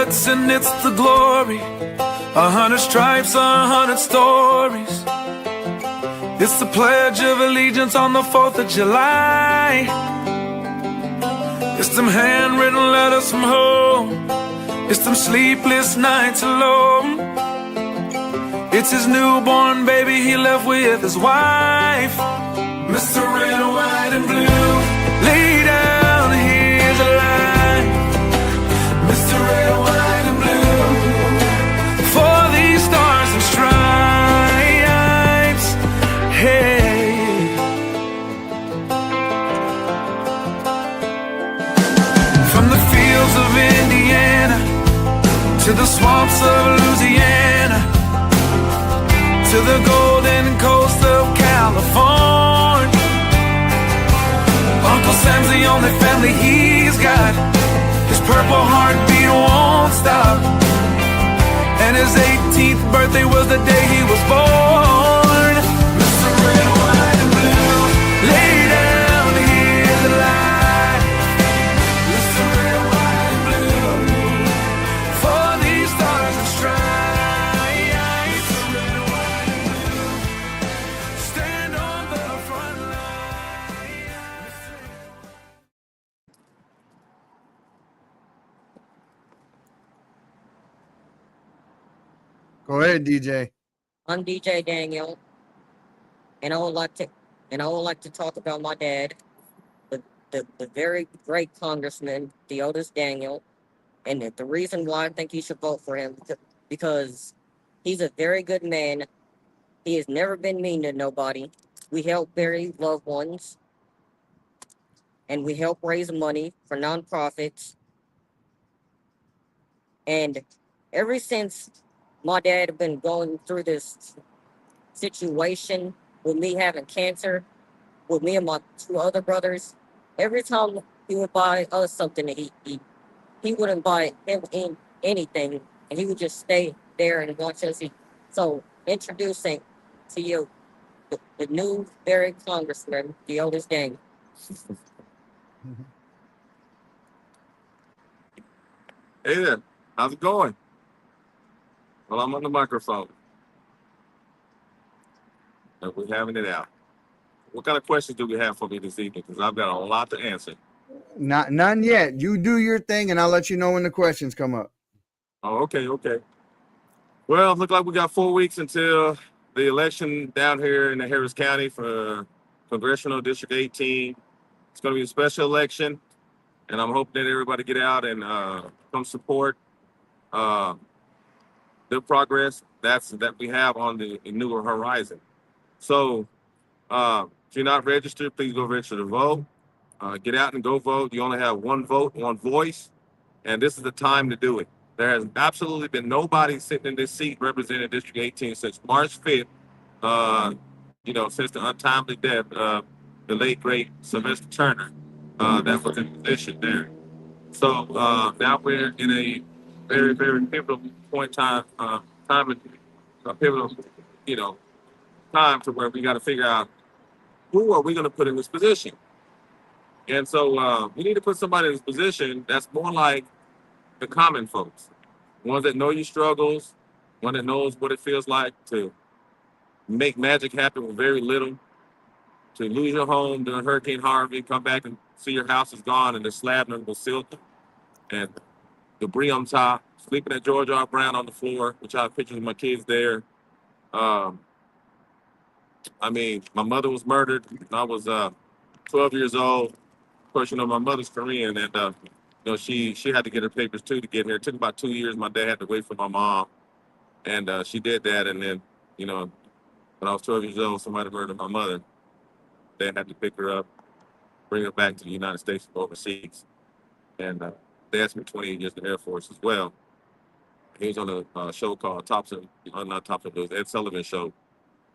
bullets and it's the glory. 100 stripes, 100 stories. It's the Pledge of Allegiance on the 4th of July. It's them handwritten letters from home. It's them sleepless nights alone. It's his newborn baby he left with his wife. Mr. Red, White, and Blue, lay down, here's a line. Mr. Red, White, and Blue, for these stars and stripes. Hey. From the fields of Indiana to the swamps of Louisiana, to the golden coast of California, Uncle Sam's the only family he's got. His purple heartbeat won't stop, and his 18th birthday was the day he was born. Mr. Red, White, and Blue, lay down, here's the light. Mr. Red, White, and Blue, for these stars and stripes. Red, White, and Blue, stand on the front line. Go ahead, DJ. I'm DJ Daniel, and I would like to talk about my dad, the very great Congressman Theodis Daniel, and the reason why I think you should vote for him because he's a very good man. He has never been mean to nobody. We help bury loved ones, and we help raise money for nonprofits. And ever since my dad had been going through this situation with me having cancer, with me and my two other brothers, every time he would buy us something to eat, he wouldn't buy him anything, and he would just stay there and watch us eat. So, introducing to you the new very Congressman, the oldest gang. Hey there, how's it going? Well, I'm on the microphone. And we're having it out. What kind of questions do we have for me this evening? Because I've got a lot to answer. None yet. You do your thing, and I'll let you know when the questions come up. Oh, okay. Well, it looks like we got 4 weeks until the election down here in the Harris County for Congressional District 18. It's going to be a special election, and I'm hoping that everybody get out and come support the progress that we have on the newer horizon. So if you're not registered, please go register to vote. Get out and go vote. You only have one vote, one voice, and this is the time to do it. There has absolutely been nobody sitting in this seat representing District 18 since March 5th, since the untimely death of the late, great Sylvester Turner that was in position there. So now we're in a very, very pivotal point time to where we got to figure out who are we going to put in this position. And so we need to put somebody in this position that's more like the common folks, ones that know your struggles, one that knows what it feels like to make magic happen with very little, to lose your home during Hurricane Harvey, come back and see your house is gone and the slab was silt and debris on top, sleeping at George R. Brown on the floor, which I have pictures of my kids there. My mother was murdered when I was 12 years old. Of course, my mother's Korean, and she had to get her papers too to get here. It took about 2 years. My dad had to wait for my mom, and she did that. And then, when I was 12 years old, somebody murdered my mother. Dad had to pick her up, bring her back to the United States from overseas, and they asked me 28 years in the Air Force as well. He was on a show called not Thompson, it was Ed Sullivan Show,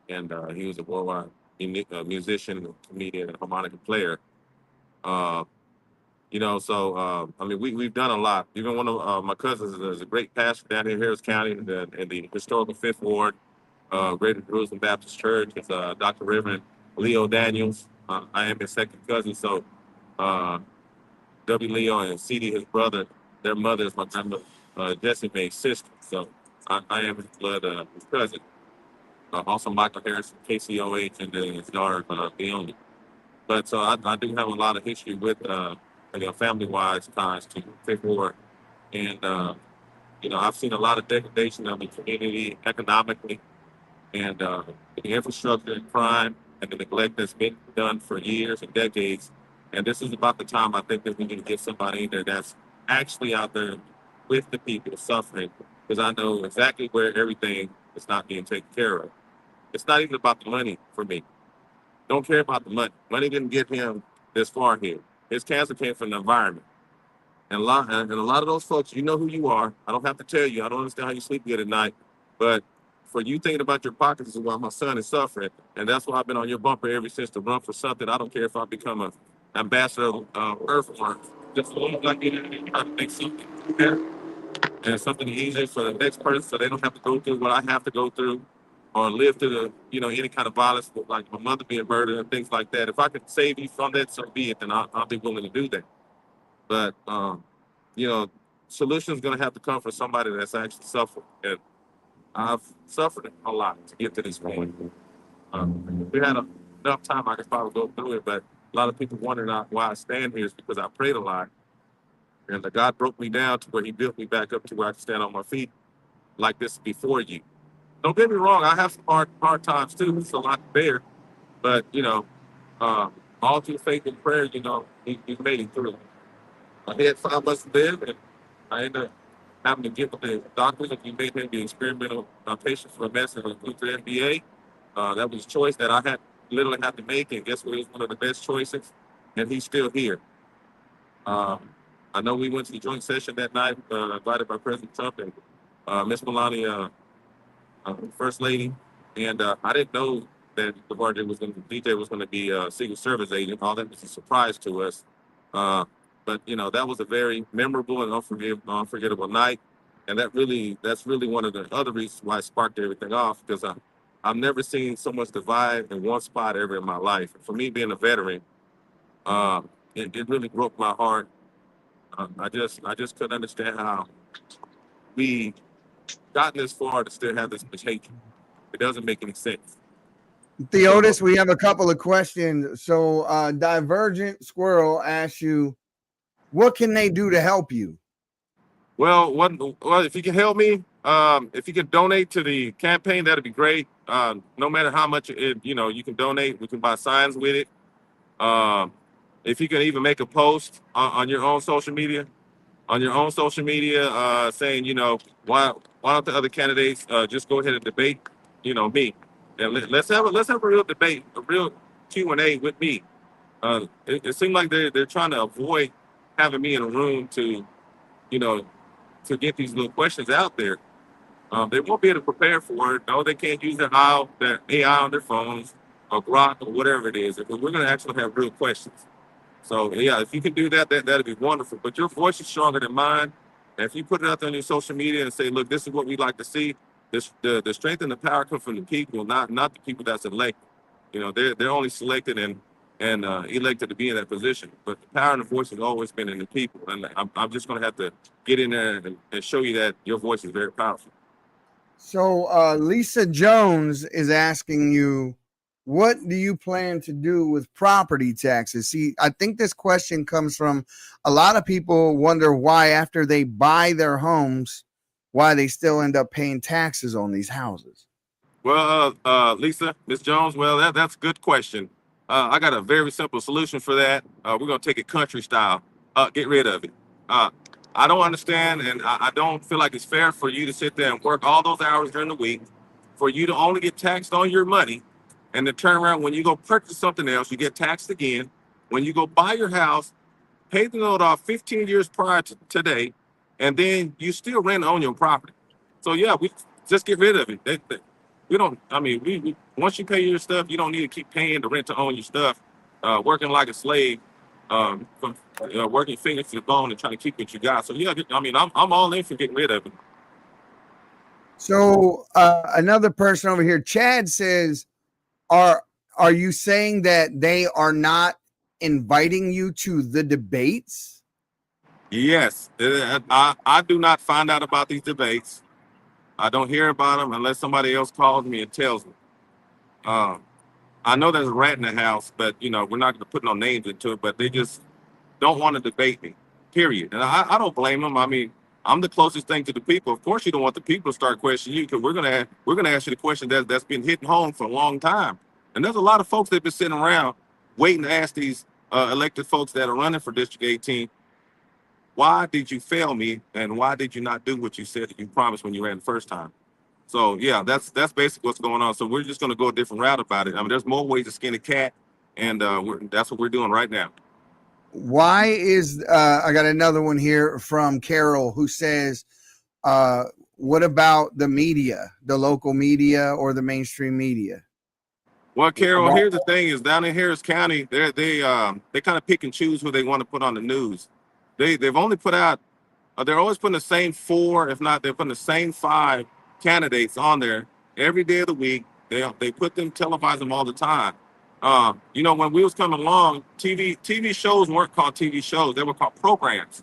and he was a worldwide musician, comedian, and harmonica player. We've done a lot. Even one of my cousins is a great pastor down here in Harris County in the historical 5th Ward, Greater Jerusalem Baptist Church. It's Dr. Reverend Leo Daniels. I am his second cousin, so W. Leo and C.D., his brother, their mother is my grandmother. Jesse May's sister. So I am his blood cousin. Also Michael Harrison, KCOH, and then his daughter, Leonie. But so I do have a lot of history with, family-wise ties to Fifth Ward. And, I've seen a lot of degradation of the community economically and the infrastructure and crime and the neglect that's been done for years and decades. And this is about the time I think that we need to get somebody in there that's actually out there with the people suffering, because I know exactly where everything is not being taken care of. It's not even about the money for me. Don't care about the money. Money didn't get him this far here. His cancer came from the environment. And a lot of those folks, you know who you are. I don't have to tell you. I don't understand how you sleep good at night. But for you thinking about your pockets is why my son is suffering. And that's why I've been on your bumper ever since to run for something. I don't care if I become an ambassador of Earthworm. Just as long as I get in there and try to make something better and something easier for the next person so they don't have to go through what I have to go through or live through any kind of violence, like my mother being murdered and things like that. If I could save you from that, so be it, then I'll be willing to do that. But, you know, solutions going to have to come from somebody that's actually suffered. And I've suffered a lot to get to this point. If we had enough time, I could probably go through it. But a lot of people wondering why I stand here is because I prayed a lot. And the God broke me down to where he built me back up to where I can stand on my feet like this before you. Don't get me wrong. I have some hard times too. It's a lot to bear. But, all through faith and prayer, he made it through. I had 5 months to live, and I ended up having to get with the doctors, and he made him the experimental patient for a medicine with the NBA. That was a choice that I literally had to make, and guess what? It was one of the best choices, and he's still here. I know we went to the joint session that night, invited by President Trump and Miss Melania, First Lady, and I didn't know that DJ was going to be a Secret Service agent. All that was a surprise to us. But that was a very memorable and unforgettable night, and that's really one of the other reasons why I sparked everything off, because I've never seen so much divide in one spot ever in my life. For me, being a veteran, it really broke my heart. I just couldn't understand how we gotten this far to still have this much hatred. It doesn't make any sense. Theodis, we have a couple of questions. So Divergent Squirrel asks you, what can they do to help you? Well, if you can help me, if you can donate to the campaign, that'd be great. No matter how much you can donate, we can buy signs with it. If you can even make a post on your own social media, saying, why don't the other candidates just go ahead and debate, me, and let's have a real debate, a real Q&A with me. It seems like they're trying to avoid having me in a room to get these little questions out there. They won't be able to prepare for it. No, they can't use their AI on their phones or Grok or whatever it is. If we're going to actually have real questions. So yeah, if you can do that'd be wonderful. But your voice is stronger than mine. And if you put it out there on your social media and say, look, this is what we'd like to see. The strength and the power come from the people, not the people that's elected. They're only selected and elected to be in that position. But the power and the voice has always been in the people. And I'm just going to have to get in there and show you that your voice is very powerful. So Lisa Jones is asking you, what do you plan to do with property taxes? See, I think this question comes from a lot of people wonder why after they buy their homes, why they still end up paying taxes on these houses. Well, Lisa, Miss Jones, well, that's a good question. I got a very simple solution for that. We're going to take it country style. Get rid of it. I don't understand, and I don't feel like it's fair for you to sit there and work all those hours during the week for you to only get taxed on your money, and to turn around when you go purchase something else, you get taxed again. When you go buy your house, pay the note off 15 years prior to today, and then you still rent on your property. So yeah, we just get rid of it. We don't. I mean, we once you pay your stuff, you don't need to keep paying the rent to own your stuff, working like a slave, working fingers to the bone and trying to keep what you got. So yeah, I mean, I'm all in for getting rid of it. So another person over here, Chad, says, are you saying that they are not inviting you to the debates? Yes, I do not find out about these debates. I don't hear about them unless somebody else calls me and tells me. Um, I know there's a rat in the house, but we're not going to put no names into it. But they just don't want to debate me. Period. And I don't blame them. I mean, I'm the closest thing to the people. Of course, you don't want the people to start questioning you because we're gonna ask you the question that's been hitting home for a long time. And there's a lot of folks that've been sitting around waiting to ask these elected folks that are running for District 18, why did you fail me, and why did you not do what you said that you promised when you ran the first time? So yeah, that's basically what's going on. So we're just gonna go a different route about it. I mean, there's more ways to skin a cat, and that's what we're doing right now. Why is I got another one here from Carol who says, what about the media, the local media or the mainstream media? Well, Carol, here's the thing: is down in Harris County, they kind of pick and choose who they want to put on the news. They've only put out they're always putting the same four, if not they're putting the same five candidates on there every day of the week. They put them, televise them all the time. When we was coming along, TV shows weren't called TV shows; they were called programs.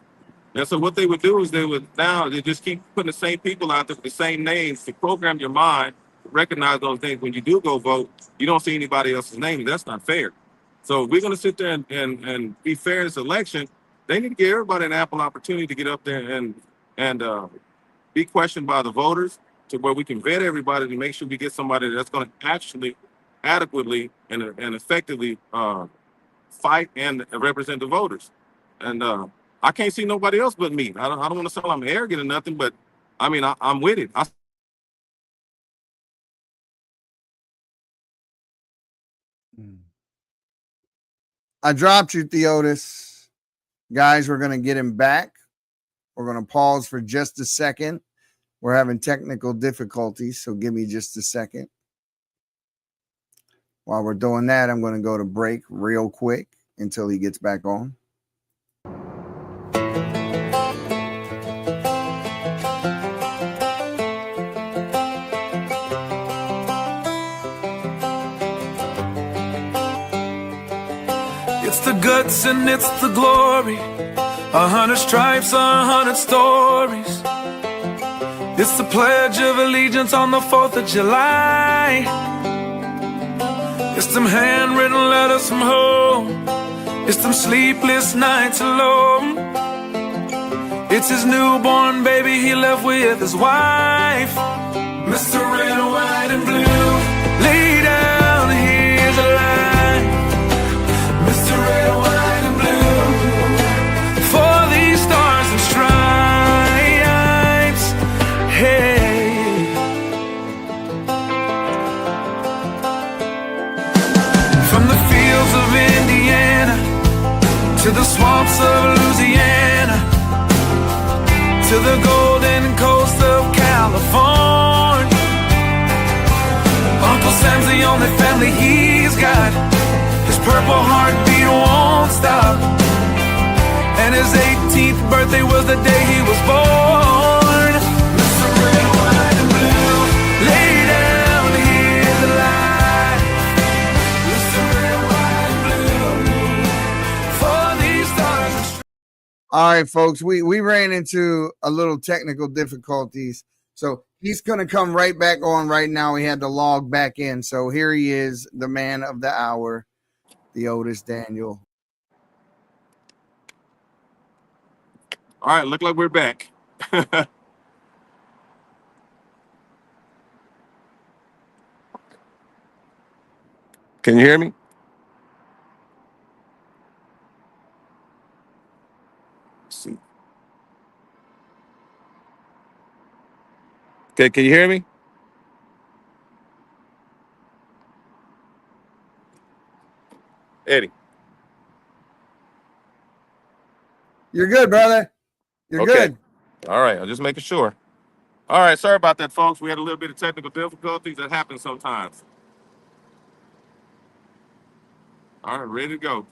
And so what they would do is they just keep putting the same people out there with the same names to program your mind, recognize those things. When you do go vote, you don't see anybody else's name. That's not fair. So if we're going to sit there and be fair in this election, they need to give everybody an ample opportunity to get up there and be questioned by the voters to where we can vet everybody to make sure we get somebody that's going to actually adequately and effectively fight and represent the voters. And I can't see nobody else but me. I don't want to sound like I'm arrogant or nothing, but I mean, I'm with it. I dropped you, Theodis. Guys, we're going to get him back. We're going to pause for just a second. We're having technical difficulties, so give me just a second. While we're doing that, I'm going to go to break real quick until he gets back on. It's the guts and it's the glory. 100 stripes, 100 stories. It's the Pledge of Allegiance on the 4th of July. It's them handwritten letters from home. It's them sleepless nights alone. It's his newborn baby he left with his wife. Mr. Red, White, and Blue, lay down, here's a line. Mr. Red, White, and Blue, for these stars and stripes. Hey, from the fields of Indiana to the swamps of Louisiana, to the golden coast of California, Uncle Sam's the only family he's got. His purple heartbeat won't stop, and his 18th birthday was the day he was born. Mr. Red, White, and Blue, lay down, here's the light. Mr. Red, White, and Blue, for these stars and stripes. All right, folks, we ran into a little technical difficulties, so he's going to come right back on right now. He had to log back in, so here he is, the man of the hour, Theodis Daniel. All right, look like we're back. Can you hear me? Let's see. Okay, can you hear me? Eddie. You're good, brother. You're Okay. good. All right, I'm just making sure. All right, sorry about that, folks. We had a little bit of technical difficulties. That happens sometimes. All right, ready to go.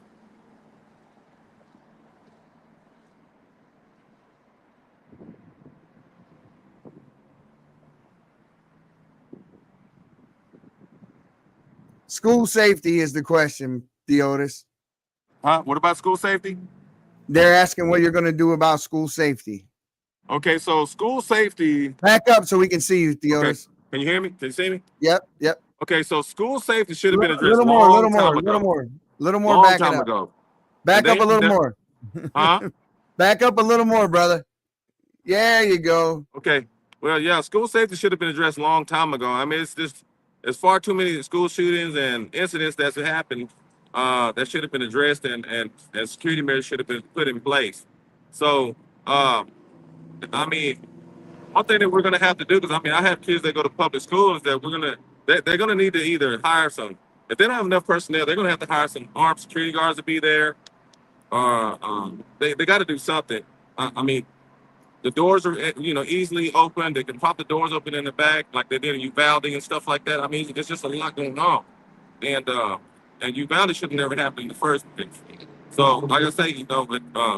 School safety is the question, Theodis. Huh? What about school safety? They're asking what you're going to do about school safety. Okay, so school safety. Back up so we can see you, Okay. Theodis. Can you hear me? Can you see me? Yep. Okay, so school safety should have been addressed Little long time ago. more. Long Back it time up. ago. Back And up a little they- more. Huh? Back up a little more, brother. There you go. Okay. Well, yeah, school safety should have been addressed a long time ago. I mean, it's far too many school shootings and incidents that's happened that should have been addressed, and security measures should have been put in place. So, I mean, one thing that we're going to have to do, because I mean, I have kids that go to public schools, that they're going to need to either hire some. If they don't have enough personnel, they're going to have to hire some armed security guards to be there. They got to do something. I mean, the doors are easily open. They can pop the doors open in the back like they did in Uvalde and stuff like that. I mean, it's just a lot going on, and Uvalde should have never happened in the first place. So, like I say, but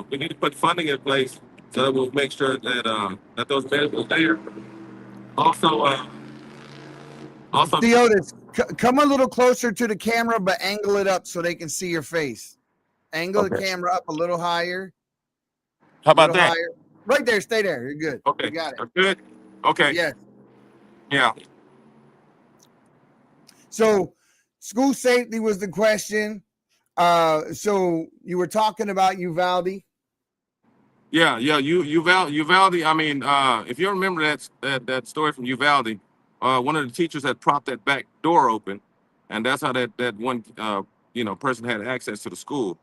we need to put funding in place so that we'll make sure that those measures are there. Also, Theodis, come a little closer to the camera, but angle it up so they can see your face. Angle the Okay. camera up a little higher. how about that? Higher. Right there. Stay there. You're good. Okay, You got it. good. Okay, Yes. yeah. So school safety was the question. So you were talking about Uvalde. Yeah. Uvalde. I mean, if you remember that story from Uvalde, one of the teachers had propped that back door open, and that's how that one person had access to the school.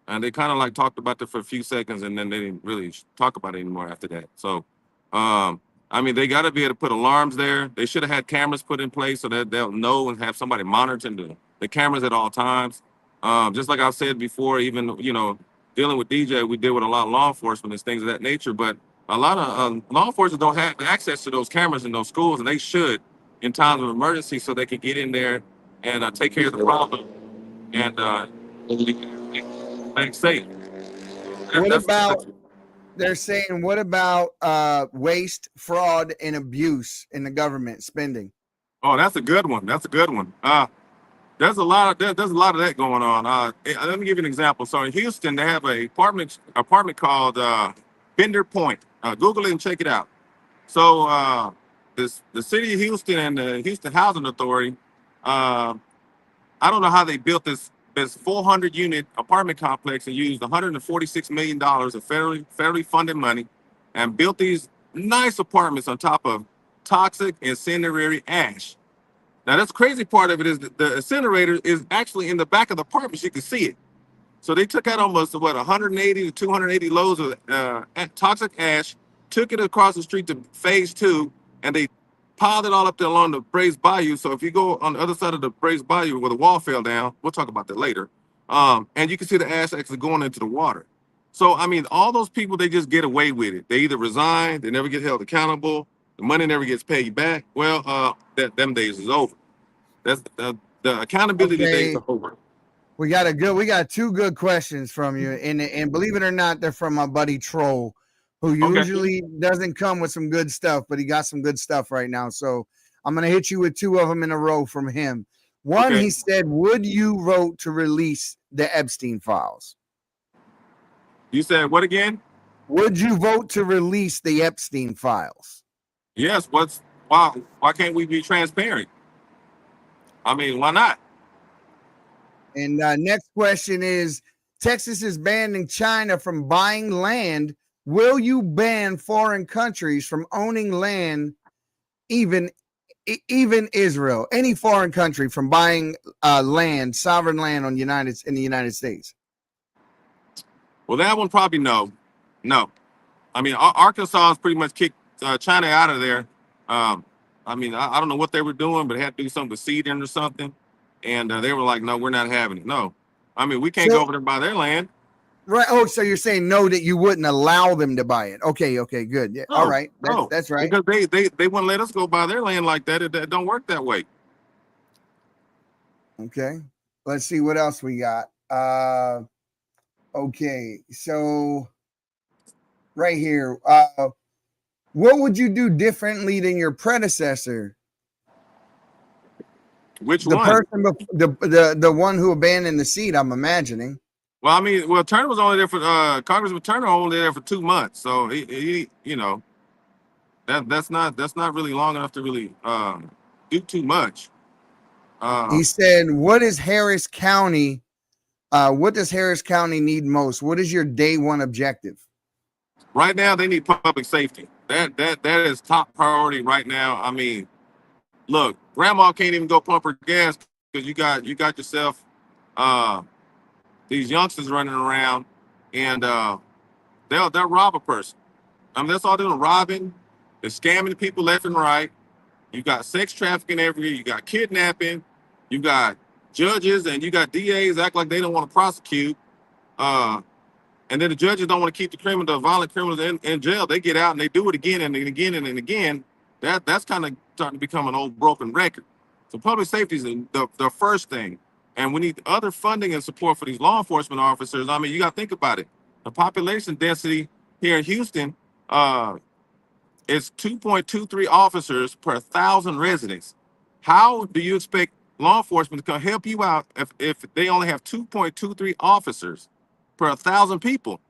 And they kind of like talked about it for a few seconds, and then they didn't really talk about it anymore after that. So, I mean, they got to be able to put alarms there. They should have had cameras put in place so that they'll know and have somebody monitoring the cameras at all times. Just like I've said before, even dealing with DJ, we deal with a lot of law enforcement and things of that nature. But a lot of law enforcement don't have access to those cameras in those schools, and they should in times of emergency so they can get in there and take care of the problem and make safe. They're saying, what about waste, fraud, and abuse in the government spending? Oh, that's a good one. There's a lot of that going on. Let me give you an example. So in Houston, they have a apartment called Bender Point. Google it and check it out. So the city of Houston and the Houston Housing Authority, I don't know how they built this 400-unit apartment complex and used $146 million of federally funded money and built these nice apartments on top of toxic incendiary ash. Now, that's the crazy part of it is that the incinerator is actually in the back of the apartments. You can see it. So they took out almost 180 to 280 loads of toxic ash, took it across the street to phase 2, and they piled it all up there along the Braze Bayou. So if you go on the other side of the Braze Bayou where the wall fell down, we'll talk about that later. And you can see the ash actually going into the water. So, I mean, all those people, they just get away with it. They either resign, they never get held accountable, the money never gets paid back. Well, them days is over. That's the accountability days are over. We got two good questions from you, and believe it or not, they're from my buddy Troll, who usually doesn't come with some good stuff, but he got some good stuff right now. So I'm gonna hit you with two of them in a row from him. One, he said, "Would you vote to release the Epstein files?" You said what again? Would you vote to release the Epstein files? Yes. Why can't we be transparent? I mean, why not? And next question is, Texas is banning China from buying land. Will you ban foreign countries from owning land, even Israel, any foreign country from buying land, sovereign land in the United States? Well, that one probably no. I mean, Arkansas has pretty much kicked China out of there. I mean, I don't know what they were doing, but it had to do something with seeding or something. And they were like, no, we're not having it. No. I mean, we can't go over there and buy their land. Right. Oh, so you're saying no, that you wouldn't allow them to buy it. Okay, good. Yeah. No, all right. That's right. Because they wouldn't let us go buy their land like that. It don't work that way. Okay. Let's see what else we got. Okay. So right here, what would you do differently than your predecessor? Which the one? person, the one who abandoned the seat, I'm imagining. Well, I mean, well, Turner was only there for Congressman Turner only there for 2 months, so he you know that's not really long enough to really do too much. He said, "What is Harris County? What does Harris County need most? What is your day one objective?" Right now, they need public safety. That is top priority right now. I mean, look, grandma can't even go pump her gas because you got yourself uh, these youngsters running around, and they'll rob a person. I mean, that's all they're doing, robbing. They're scamming people left and right. You got sex trafficking everywhere. You got kidnapping. You got judges and you got DAs act like they don't want to prosecute. Uh, and then the judges don't want to keep the violent criminals in jail. They get out and they do it again and again and again. That's kind of starting to become an old broken record. So public safety is the first thing. And we need other funding and support for these law enforcement officers. I mean, you got to think about it. The population density here in Houston is 2.23 officers per 1,000 residents. How do you expect law enforcement to come help you out if they only have 2.23 officers per 1,000 people?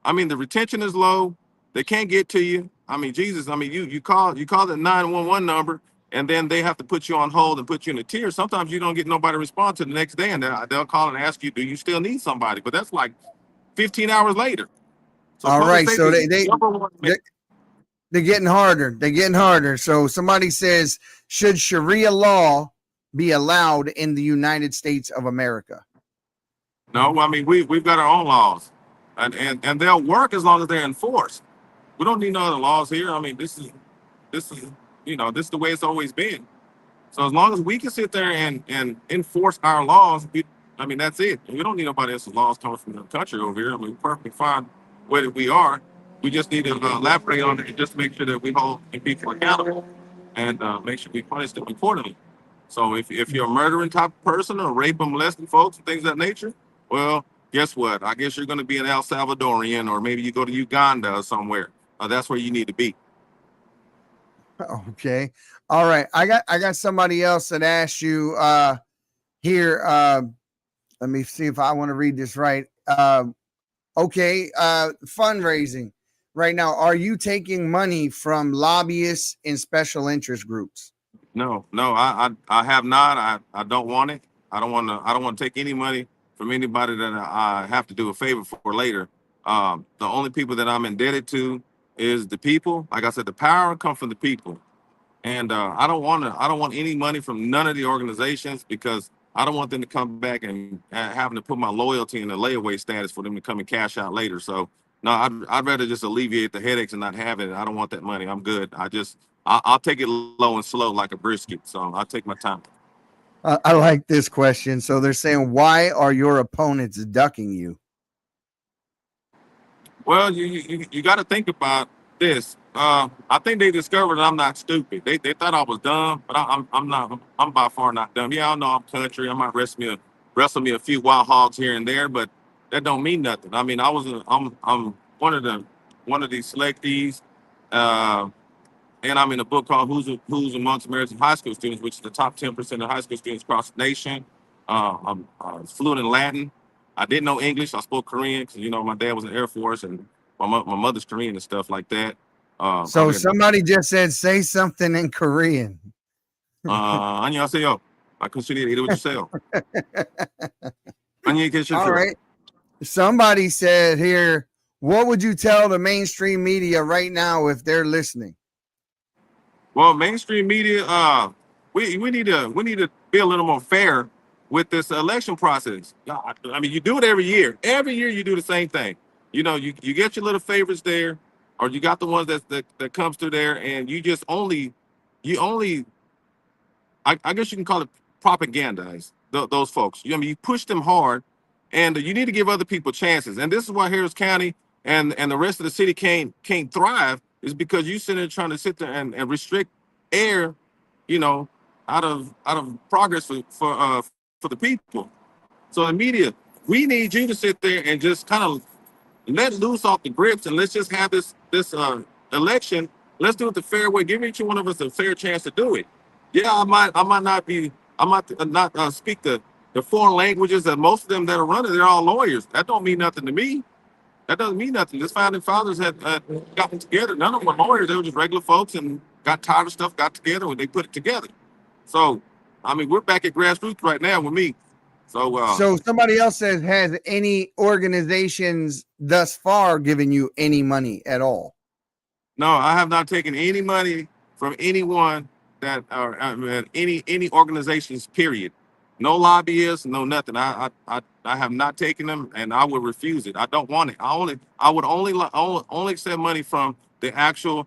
I mean, the retention is low. They can't get to you. I mean, Jesus. I mean, you call the 911 number, and then they have to put you on hold and put you in a tier. Sometimes you don't get nobody to respond to the next day, and they'll call and ask you, "Do you still need somebody?" But that's like 15 hours later. So All public right, so safety is number one. they're getting harder. They're getting harder. So somebody says, should Sharia law be allowed in the United States of America? No, I mean we've got our own laws, and they'll work as long as they're enforced. We don't need no other laws here. I mean, this is this is the way it's always been. So as long as we can sit there and enforce our laws, I mean that's it. We don't need nobody else's laws coming from the country over here. I mean, we're perfectly fine where we are. We just need to elaborate on it and just make sure that we hold people accountable and make sure we punish them accordingly. So if you're a murdering type of person or rape and molesting folks and things of that nature, well, guess what? I guess you're going to be an El Salvadorian, or maybe you go to Uganda or somewhere. That's where you need to be. Okay. All right. I got somebody else that asked you here. Let me see if I want to read this right. Okay. Fundraising right now. Are you taking money from lobbyists and special interest groups? No, I have not. I don't want it. I don't want to take any money from anybody that I have to do a favor for later. The only people that I'm indebted to is the people. Like I said, the power comes from the people. And I don't want any money from none of the organizations because I don't want them to come back and having to put my loyalty in a layaway status for them to come and cash out later. So no, I'd rather just alleviate the headaches and not have it. I don't want that money. I'm good. I'll take it low and slow like a brisket. So I'll take my time. I like this question. So they're saying, why are your opponents ducking you? Well, you got to think about this. I think they discovered that I'm not stupid. They thought I was dumb, but I'm not. I'm by far not dumb. Yeah, I know I'm country. I might wrestle me a few wild hogs here and there, but that don't mean nothing. I mean, I'm one of these selectees, and I'm in a book called Who's Amongst American High School Students, which is the top 10% of high school students across the nation. I'm fluent in Latin. I didn't know English. I spoke Korean because my dad was in the Air Force and my mother's Korean and stuff like that. So somebody just said, say something in Korean. 안녕하세요. I consider it what you say. All right. Somebody said here, what would you tell the mainstream media right now if they're listening? Well, mainstream media, we need to be a little more fair with this election process. I mean, you do it every year. Every year you do the same thing. You get your little favorites there, or you got the ones that comes through there, and you I guess you can call it propagandize those folks. You push them hard, and you need to give other people chances. And this is why Harris County and the rest of the city can't thrive, is because you sit there trying to sit there and restrict air, out of progress for the people. So the media, we need you to sit there and just kind of let loose off the grips, and let's just have this election. Let's do it the fair way. Give each one of us a fair chance to do it. Yeah, I might not speak the the foreign languages that most of them that are running, they're all lawyers. That don't mean nothing to me. That doesn't mean nothing. This founding fathers had gotten together. None of them were lawyers. They were just regular folks and got tired of stuff, got together, and they put it together. So, I mean, we're back at grassroots right now with me. So, So somebody else says, has any organizations thus far given you any money at all? no, I have not taken any money from anyone that or any organizations. Period. No lobbyists, no nothing. I have not taken them, and I would refuse it. I don't want it. I would only accept money from the actual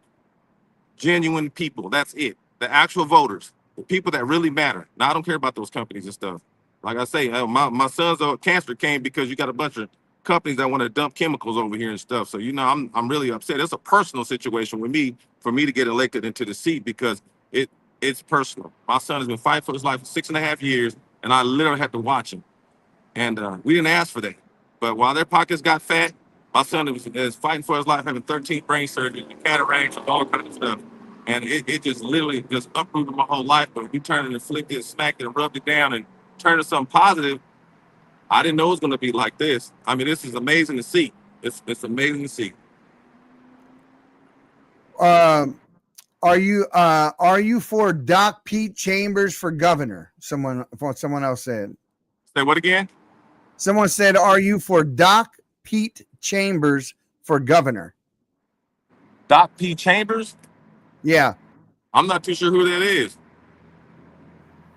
genuine people. That's it. The actual voters, the people that really matter. Now I don't care about those companies and stuff. Like I say, my son's cancer came because you got a bunch of companies that want to dump chemicals over here and stuff. So I'm really upset. It's a personal situation with me for me to get elected into the seat because it's personal. My son has been fighting for his life for 6.5 years, and I literally had to watch him. And we didn't ask for that. But while their pockets got fat, my son is fighting for his life, having 13 brain surgeries, cataracts, and all kinds of stuff. And it just literally just uprooted my whole life. But we turned it and flicked it, smacked it, and rubbed it down and turned it something positive. I didn't know it was going to be like this. I mean, this is amazing to see. It's amazing to see. Are you for Doc Pete Chambers for governor? Someone else said. Say what again? Someone said, are you for Doc Pete Chambers for governor? Doc P. Chambers? Yeah. I'm not too sure who that is.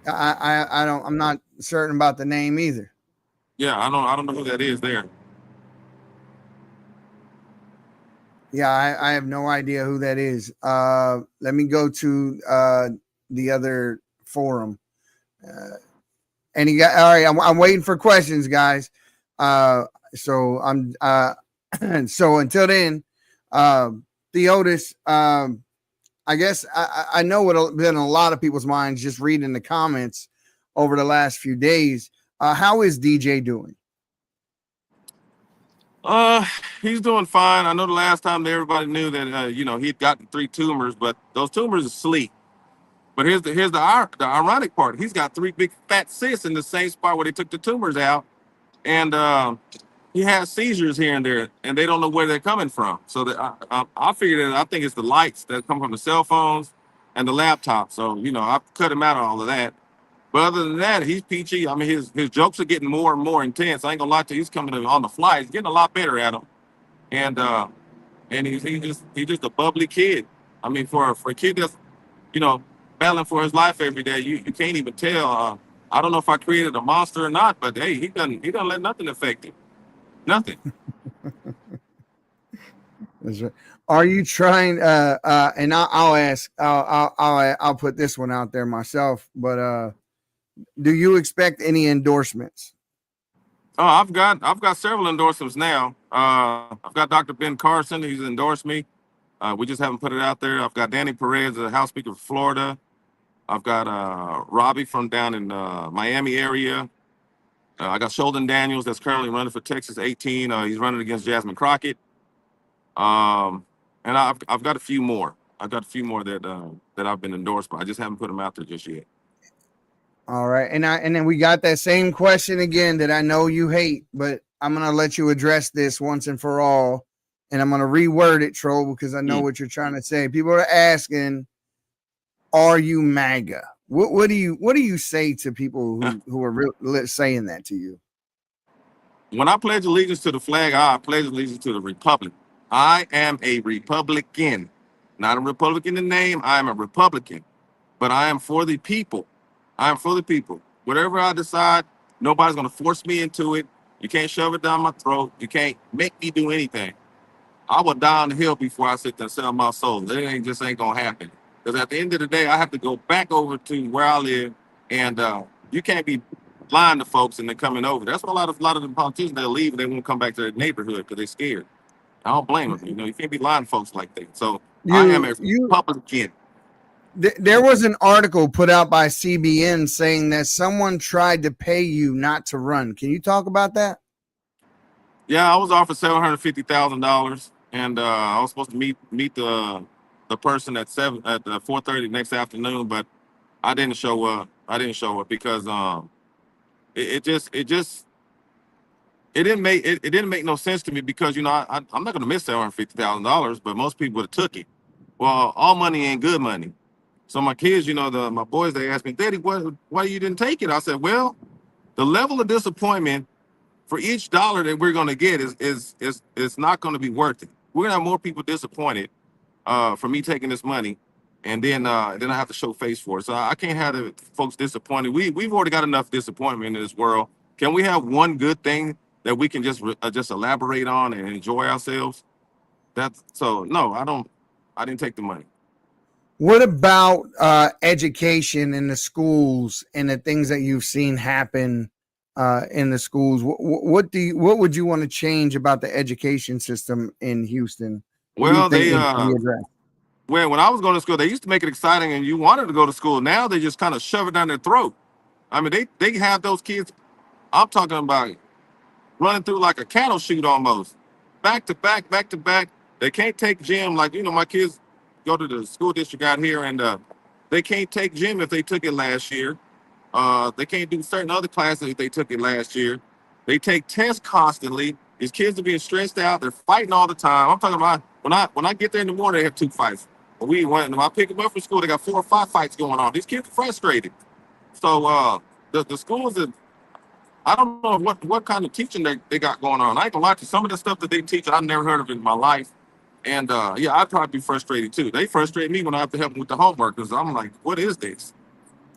I'm not certain about the name either. Yeah, I don't know who that is there. Yeah, I have no idea who that is. Let me go to the other forum. And he got all right. I'm waiting for questions, guys. So I'm so until then, Theodis, I guess I know what been in a lot of people's minds just reading the comments over the last few days. How is DJ doing? He's doing fine. I know the last time everybody knew that he'd gotten 3 tumors, but those tumors are sleep. But here's the ironic part. He's got 3 big fat cysts in the same spot where they took the tumors out, and he has seizures here and there, and they don't know where they're coming from. So I figured that I think it's the lights that come from the cell phones and the laptop. So I've cut him out of all of that. But other than that, he's peachy. I mean, his jokes are getting more and more intense. I ain't gonna lie to you. He's coming on the fly. He's getting a lot better at them, and he's just a bubbly kid. I mean, for a kid that's battling for his life every day, you can't even tell. I don't know if I created a monster or not, but hey, he doesn't let nothing affect him. Nothing. That's right. Are you trying? And I'll ask. I'll put this one out there myself. But do you expect any endorsements? Oh, I've got several endorsements now. I've got Dr. Ben Carson. He's endorsed me. We just haven't put it out there. I've got Danny Perez, the House Speaker of Florida. I've got Robbie from down in Miami area. I got Sheldon Daniels that's currently running for Texas 18. He's running against Jasmine Crockett. And I've got a few more. I've got a few more that I've been endorsed by. I just haven't put them out there just yet. All right, and then we got that same question again that I know you hate, but I'm gonna let you address this once and for all, and I'm gonna reword it, Troll, because I know what you're trying to say. People are asking, "Are you MAGA?" What do you say to people who are saying that to you? When I pledge allegiance to the flag, I pledge allegiance to the Republic. I am a Republican, not a Republican in name. I am a Republican, but I am for the people. I am for the people. Whatever I decide, nobody's going to force me into it. You can't shove it down my throat. You can't make me do anything. I will die on the hill before I sit there and sell my soul. It ain't going to happen. Because at the end of the day, I have to go back over to where I live, and you can't be lying to folks and then coming over. That's why a lot of the politicians, they'll leave and they won't come back to their neighborhood because they're scared. I don't blame them. You can't be lying to folks like that. So I am a Republican. There was an article put out by CBN saying that someone tried to pay you not to run. Can you talk about that? Yeah, I was offered $750,000, and I was supposed to meet the person at 4:30 next afternoon, but I didn't show up. Because It didn't make no sense to me because I'm not going to miss $750,000, but most people would have took it. Well, all money ain't good money. So my kids, my boys, they asked me, Daddy, why you didn't take it? I said, well, the level of disappointment for each dollar that we're going to get is not going to be worth it. We're going to have more people disappointed for me taking this money, and then I have to show face for it. So I can't have the folks disappointed. We've already got enough disappointment in this world. Can we have one good thing that we can just elaborate on and enjoy ourselves? No, I didn't take the money. What about education in the schools and the things that you've seen happen in the schools? What would you want to change about the education system in Houston? Well, when I was going to school, they used to make it exciting and you wanted to go to school. Now they just kind of shove it down their throat. I mean, they have those kids, I'm talking about running through like a cattle chute almost. Back to back, back to back. They can't take gym. Like, my kids go to the school district out here and they can't take gym if they took it last year. They can't do certain other classes if they took it last year. They take tests constantly. These kids are being stressed out. They're fighting all the time. I'm talking about when I get there in the morning, they have 2 fights. When I pick them up from school, they got 4 or 5 fights going on. These kids are frustrated. So the schools are, I don't know what kind of teaching they got going on. I ain't gonna lie to you, some of the stuff that they teach, I've never heard of in my life. And I'd probably be frustrated too. They frustrate me when I have to help them with the homework because I'm like, what is this?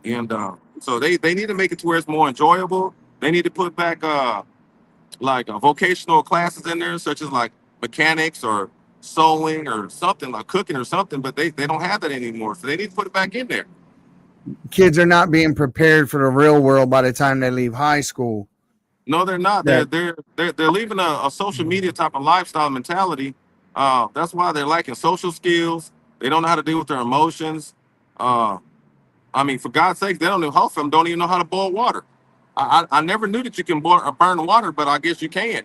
And so they need to make it to where it's more enjoyable. They need to put back like vocational classes in there, such as like mechanics or sewing or something, like cooking or something, but they don't have that anymore. So they need to put it back in there. Kids are not being prepared for the real world by the time they leave high school. No, they're not. They're leaving a social media type of lifestyle mentality. That's why they're lacking social skills. They don't know how to deal with their emotions. I mean, for God's sake, they don't know. Half of them don't even know how to boil water. I never knew that you can burn water, but I guess you can.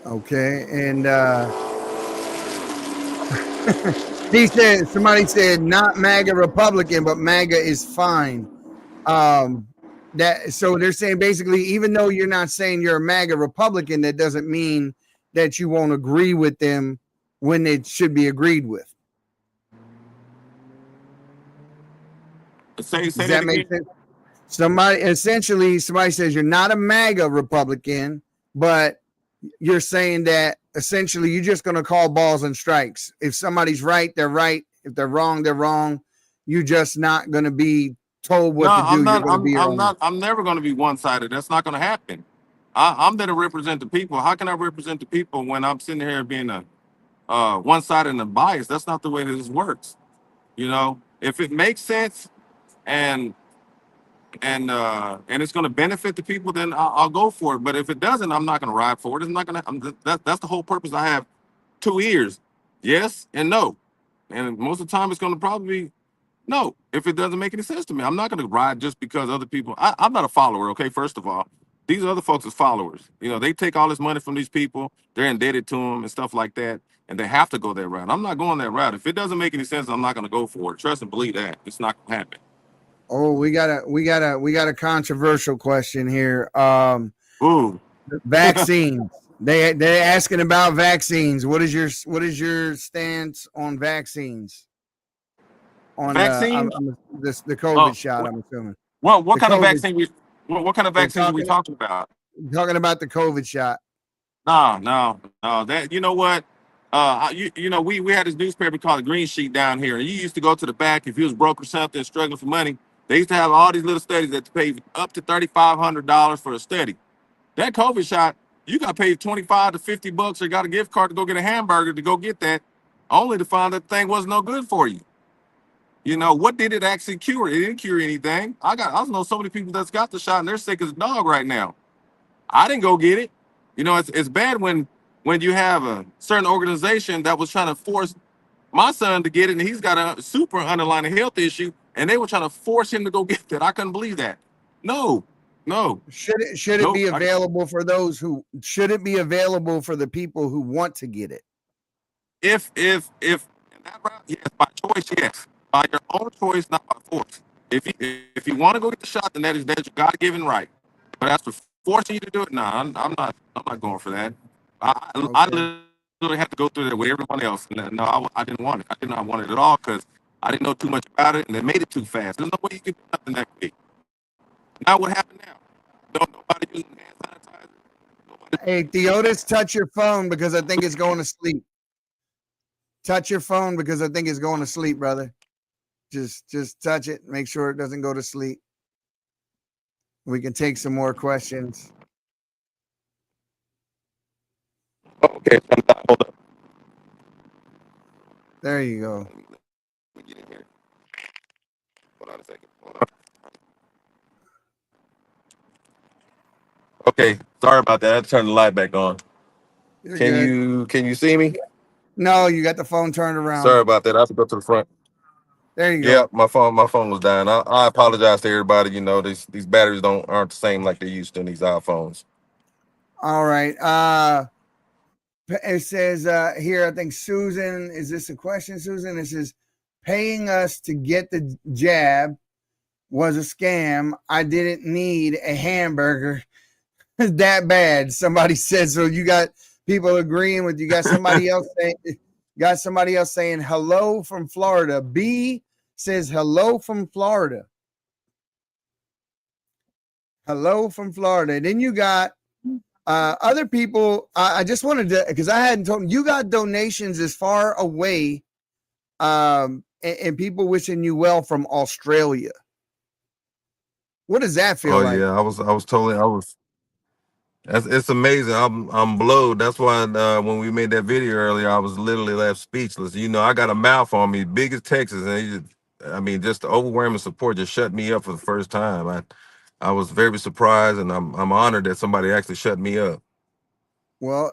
Okay, and somebody said not MAGA Republican, but MAGA is fine. So they're saying basically, even though you're not saying you're a MAGA Republican, that doesn't mean that you won't agree with them when it should be agreed with. Does that make sense? Somebody says you're not a MAGA Republican, but you're saying that essentially you're just going to call balls and strikes. If somebody's right, they're right. If they're wrong, they're wrong. You're just not going to be told what to do. I'm never going to be one-sided. That's not going to happen. I'm there to represent the people. How can I represent the people when I'm sitting here being a one-sided and biased? That's not the way this works. If it makes sense and it's going to benefit the people, then I'll go for it. But if it doesn't, I'm not going to ride for it. It's not going to. That's the whole purpose. I have 2 ears, yes and no, and most of the time it's going to probably be no. If it doesn't make any sense to me, I'm not going to ride just because other people. I'm not a follower. Okay, first of all, these other folks are followers. They take all this money from these people. They're indebted to them and stuff like that, and they have to go that route. I'm not going that route. If it doesn't make any sense, I'm not going to go for it. Trust and believe that it's not going to happen. Oh, we got a controversial question here. Ooh. Vaccines. They're asking about vaccines. What is your stance on vaccines? On vaccines? The COVID shot, I'm assuming. Well, what kind of vaccine are we talking about? Talking about the COVID shot. No. That you know what? We had this newspaper called the Green Sheet down here, and you used to go to the back if you was broke or something, struggling for money. They used to have all these little studies that pay up to $3,500 for a study. That COVID shot, you got to pay $25 to $50 or got a gift card to go get a hamburger to go get that, only to find that thing wasn't no good for you. What did it actually cure? It didn't cure anything. I know so many people that's got the shot and they're sick as a dog right now. I didn't go get it. It's bad when you have a certain organization that was trying to force my son to get it, and he's got a super underlying health issue, and they were trying to force him to go get that. I couldn't believe that. No. Should it be available for those who? Should it be available for the people who want to get it? If that route, yes, by choice, yes, by your own choice, not by force. If you want to go get the shot, then that's your God-given right. But as for forcing you to do it, nah, I'm not going for that. I Okay. literally have to go through that with everyone else. No, I didn't want it. I did not want it at all because I didn't know too much about it, and they made it too fast. There's no way you can do nothing that quick. Now what happened now? Nobody using hand sanitizer. Nobody. Hey, Theodis, touch your phone because I think it's going to sleep. Touch your phone because I think it's going to sleep, brother. Just touch it. Make sure it doesn't go to sleep. We can take some more questions. Okay, hold up. There you go. Let me get in here. Hold on a second. Hold on. Okay, sorry about that. I had to turn the light back on. You're Can good. you see me? No, you got the phone turned around. Sorry about that. I have to go to the front. There you Yeah, go. my phone was dying. I apologize to everybody. You know, these batteries aren't the same like they used to in these iPhones. All right. It says here, I think Susan, is this a question, Susan? It says, paying us to get the jab was a scam. I didn't need a hamburger that bad. Somebody said, so you got people agreeing with you. Got somebody else saying hello from Florida. B says hello from Florida. Hello from Florida. Then you got other people. I just wanted to, because I hadn't told you, got donations as far away, and people wishing you well from Australia. What does that feel Oh like? yeah, I was. It's amazing. I'm blowed. That's why when we made that video earlier, I was literally left speechless. You know, I got a mouth on me, big as Texas, and I mean, just the overwhelming support just shut me up for the first time. I was very surprised, and I'm honored that somebody actually shut me up. Well,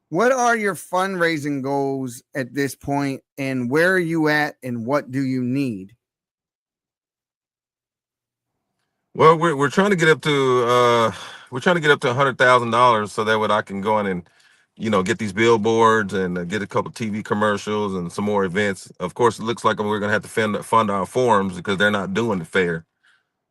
what are your fundraising goals at this point, and where are you at, and what do you need? Well, we're trying to get up to $100,000 so that way I can go in and, get these billboards and get a couple TV commercials and some more events. Of course, it looks like we're gonna have to fund our forums because they're not doing it fair.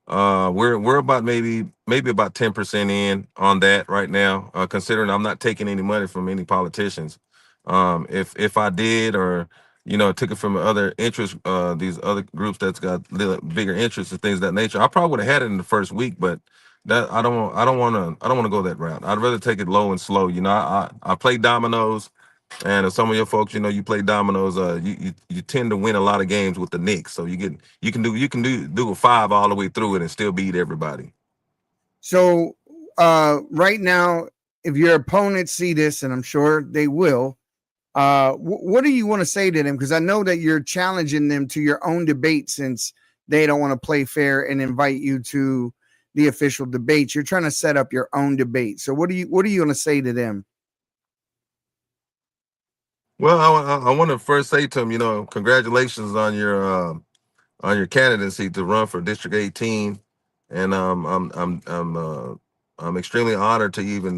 We're about maybe about 10% in on that right now, considering I'm not taking any money from any politicians. If I did, or took it from other interest, these other groups that's got little bigger interests and things of that nature, I probably would have had it in the first week, but that I don't want to go that route. I'd rather take it low and slow. I play dominoes, and if some of your folks, you play dominoes, you tend to win a lot of games with the Knicks. So you can do a five all the way through it and still beat everybody. So, right now, if your opponents see this, and I'm sure they will, what do you want to say to them? Because I know that you're challenging them to your own debate, since they don't want to play fair and invite you to the official debates. You're trying to set up your own debate. So, what are you going to say to them? Well, I want to first say to them, congratulations on your candidacy to run for District 18, and I'm extremely honored to even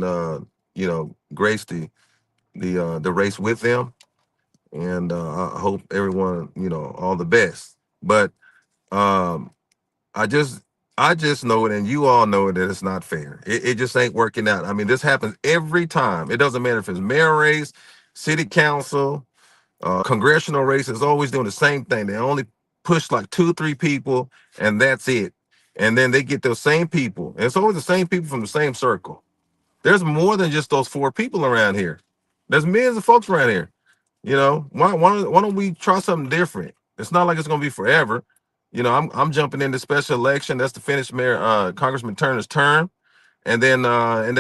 grace the race with them, and I hope everyone all the best. But um, I just I just know it, and you all know it, that it's not fair. It just ain't working out. I mean, this happens every time. It doesn't matter if it's mayor race, city council, congressional race, is always doing the same thing. They only push like 2 or 3 people, and that's it. And then they get those same people. And it's always the same people from the same circle. There's more than just those 4 people around here. There's millions of folks around here. Why don't we try something different? It's not like it's gonna be forever. I'm jumping into special election. That's to finish Mayor Congressman Turner's term, and then I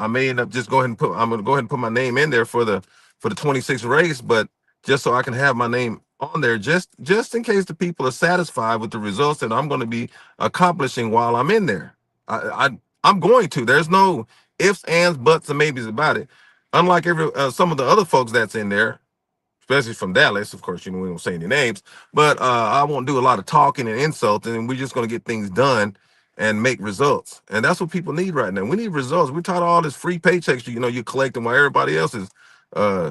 may end up just I'm gonna go ahead and put my name in there for the 26th race, but just so I can have my name on there, just in case the people are satisfied with the results that I'm going to be accomplishing while I'm in there. I'm going to. There's no ifs, ands, buts, and maybes about it. Unlike some of the other folks that's in there, especially from Dallas, of course, we won't say any names, but I won't do a lot of talking and insulting, and we're just going to get things done and make results. And that's what people need right now. We need results. We're tired of all this free paychecks, you're collecting while everybody else is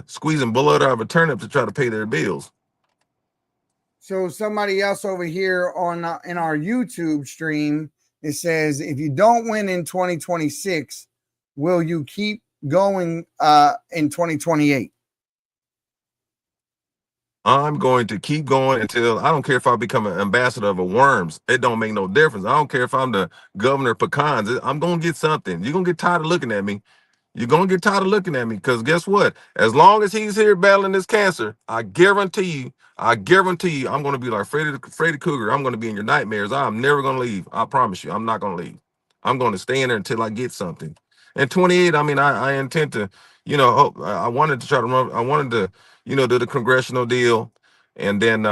squeezing blood out of a turnip to try to pay their bills. So somebody else over here on in our YouTube stream, it says, if you don't win in 2026, will you keep going in 2028? I'm going to keep going until I don't care if I become an ambassador of a worms. It don't make no difference. I don't care if I'm the governor of pecans. I'm gonna get something. You're gonna get tired of looking at me. You're gonna get tired of looking at me because guess what? As long as he's here battling this cancer, I guarantee you, I'm gonna be like Freddy Cougar. I'm gonna be in your nightmares. I'm never gonna leave. I promise you, I'm not gonna leave. I'm gonna stay in there until I get something. And 28, I mean, I intend to, I wanted to try to run. I wanted to, do the congressional deal, and then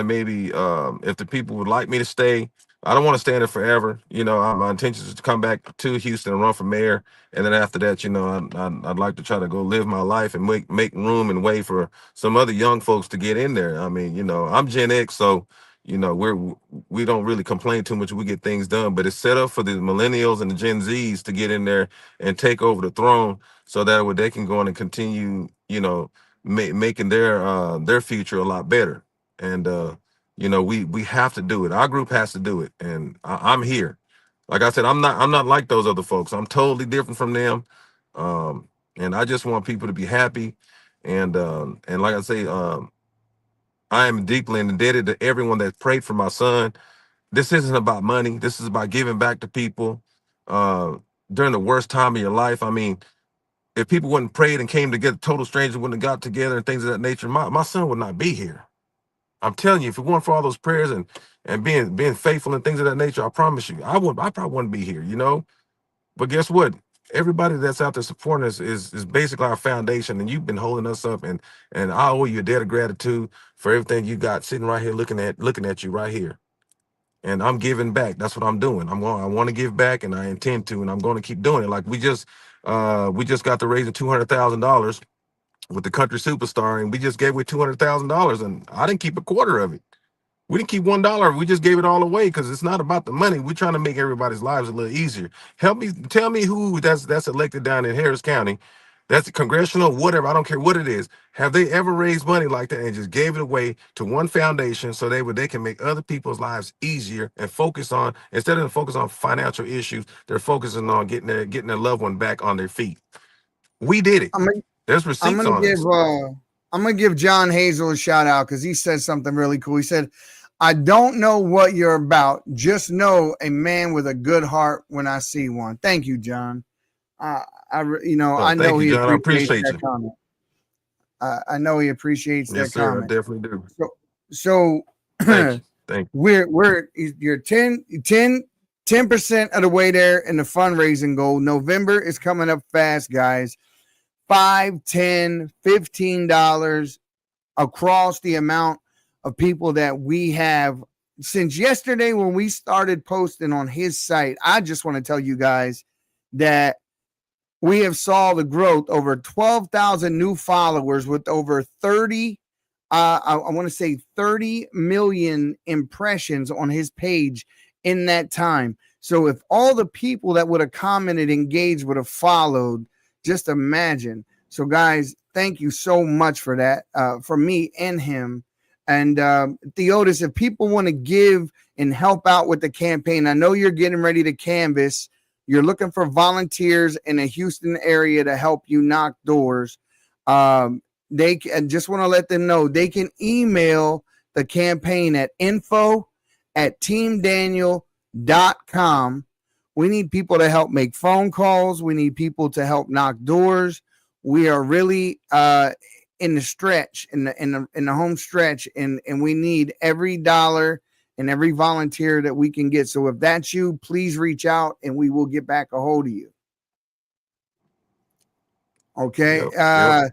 maybe if the people would like me to stay. I don't want to stay in it forever. My intention is to come back to Houston and run for mayor. And then after that, I'd like to try to go live my life and make room and way for some other young folks to get in there. I mean, I'm Gen X, so we don't really complain too much. We get things done, but it's set up for the millennials and the Gen Zs to get in there and take over the throne, so that way they can go on and continue, making their future a lot better. And we have to do it. Our group has to do it, and I'm here. Like I said, I'm not like those other folks. I'm totally different from them. And I just want people to be happy. And like I say, I am deeply indebted to everyone that prayed for my son. This isn't about money. This is about giving back to people uh, during the worst time of your life. I mean, if people wouldn't prayed and came together, total strangers wouldn't have got together and things of that nature, my son would not be here. I'm telling you, if it weren't for all those prayers and being faithful and things of that nature, I promise you, I probably wouldn't be here, But guess what? Everybody that's out there supporting us is basically our foundation, and you've been holding us up, and I owe you a debt of gratitude for everything you got sitting right here looking at you right here. And I'm giving back. That's what I'm doing. I want to give back, and I intend to, and I'm going to keep doing it. Like we just got to raising $200,000 with the country superstar, and we just gave away $200,000, and I didn't keep a quarter of it. We didn't keep $1. We just gave it all away because it's not about the money. We're trying to make everybody's lives a little easier. Tell me who that's elected down in Harris County. That's congressional, whatever. I don't care what it is. Have they ever raised money like that and just gave it away to one foundation so they can make other people's lives easier and focus on, instead of focus on financial issues, they're focusing on getting their loved one back on their feet. We did it. There's receipts on it. I'm gonna give John Hazel a shout out because he said something really cool. He said, "I don't know what you're about. Just know a man with a good heart when I see one." Thank you, John. I know he appreciates that comment. I know he appreciates that comment. Yes, sir, I definitely do. So thank you. You're 10% of the way there in the fundraising goal. November is coming up fast, guys. $5, $10, $15 across the amount of people that we have since yesterday when we started posting on his site. I just want to tell you guys that we have saw the growth, over 12,000 new followers with over 30 million impressions on his page in that time. So if all the people that would have commented, engaged, would have followed, just imagine. So guys, thank you so much for that, for me and him. And Theodis, if people want to give and help out with the campaign, I know you're getting ready to canvass. You're looking for volunteers in the Houston area to help you knock doors. They can, just want to let them know they can email the campaign at info@teamdaniel.com. We need people to help make phone calls. We need people to help knock doors. We are really in the stretch, in the home stretch, and we need every dollar and every volunteer that we can get. So if that's you, please reach out and we will get back a hold of you. Okay. Yep.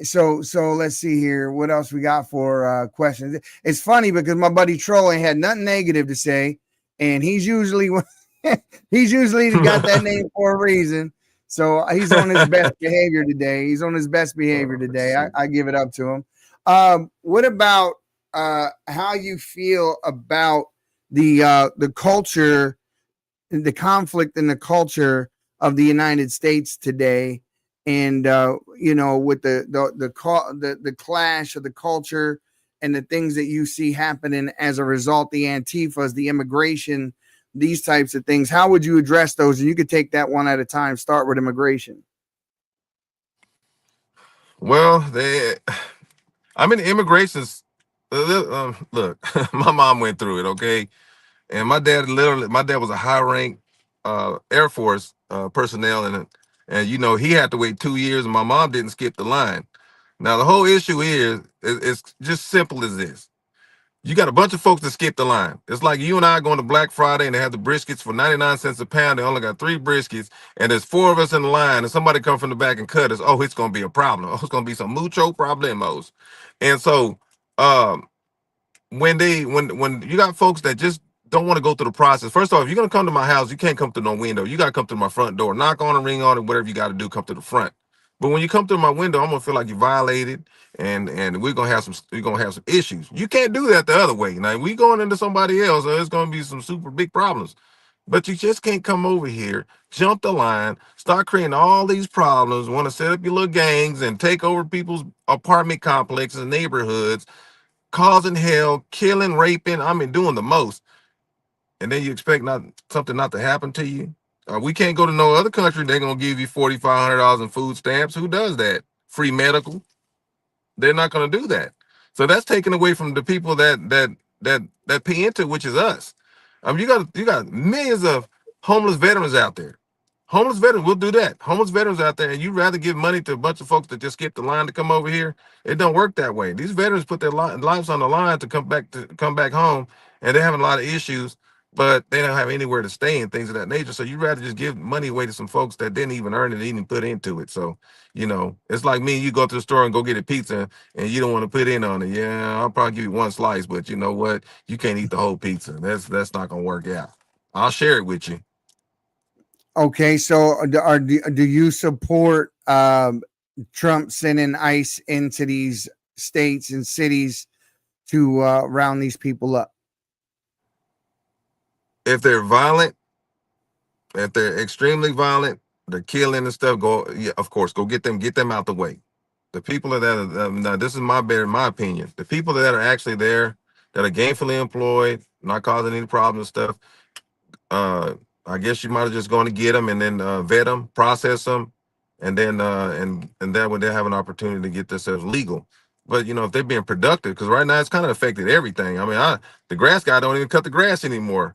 So let's see here. What else we got for questions? It's funny because my buddy Troll ain't had nothing negative to say, and he's usually got that name for a reason. So he's on his best behavior today. I give it up to him. What about how you feel about the culture, the conflict in the culture of the United States today, and with the clash of the culture and the things that you see happening as a result, the Antifas, the immigration, these types of things. How would you address those? And you could take that one at a time. Start with immigration. Well, I mean, immigration's. Look, my mom went through it, okay, and my dad was a high rank Air Force personnel, and you know he had to wait 2 years, and my mom didn't skip the line. Now the whole issue is just simple as this. You got a bunch of folks that skip the line. It's like you and I going to Black Friday and they have the briskets for 99 cents a pound. They only got 3 briskets, and there's 4 of us in the line, and somebody come from the back and cut us. Oh, it's gonna be a problem. Oh, it's gonna be some mucho problemos. And so when you got folks that just don't want to go through the process. First off, if you're gonna come to my house, you can't come through no window. You gotta come through my front door. Knock on a ring on it, whatever you gotta do, come to the front. But when you come through my window, I'm gonna feel like you violated, and we're gonna have some issues. You can't do that the other way. Now we going into somebody else, or it's gonna be some super big problems. But you just can't come over here, jump the line, start creating all these problems, want to set up your little gangs and take over people's apartment complexes and neighborhoods, causing hell, killing, raping. I mean, doing the most. And then you expect something not to happen to you. We can't go to no other country. They're gonna give you $4,500 in food stamps. Who does that? Free medical. They're not gonna do that. So that's taken away from the people that pay into it, which is us. You got millions of homeless veterans out there. Homeless veterans will do that. Homeless veterans out there, and you'd rather give money to a bunch of folks that just skip the line to come over here. It don't work that way. These veterans put their lives on the line to come back home, and they're having a lot of issues, but they don't have anywhere to stay and things of that nature. So you'd rather just give money away to some folks that didn't even earn it, didn't even put into it. So it's like me. You go to the store and go get a pizza, and you don't want to put in on it. Yeah, I'll probably give you one slice, but you know what? You can't eat the whole pizza. That's not gonna work out. I'll share it with you. Okay, so do you support Trump sending ICE into these states and cities to round these people up? If they're violent, if they're extremely violent, they're killing and stuff, yeah, of course, go get them out the way. The people now this is my opinion. The people that are actually there, that are gainfully employed, not causing any problems and stuff, I guess you might have just going to get them and then vet them, process them, and then and that way they have an opportunity to get themselves legal. But if they're being productive, because right now it's kind of affected everything. I mean, the grass guy don't even cut the grass anymore.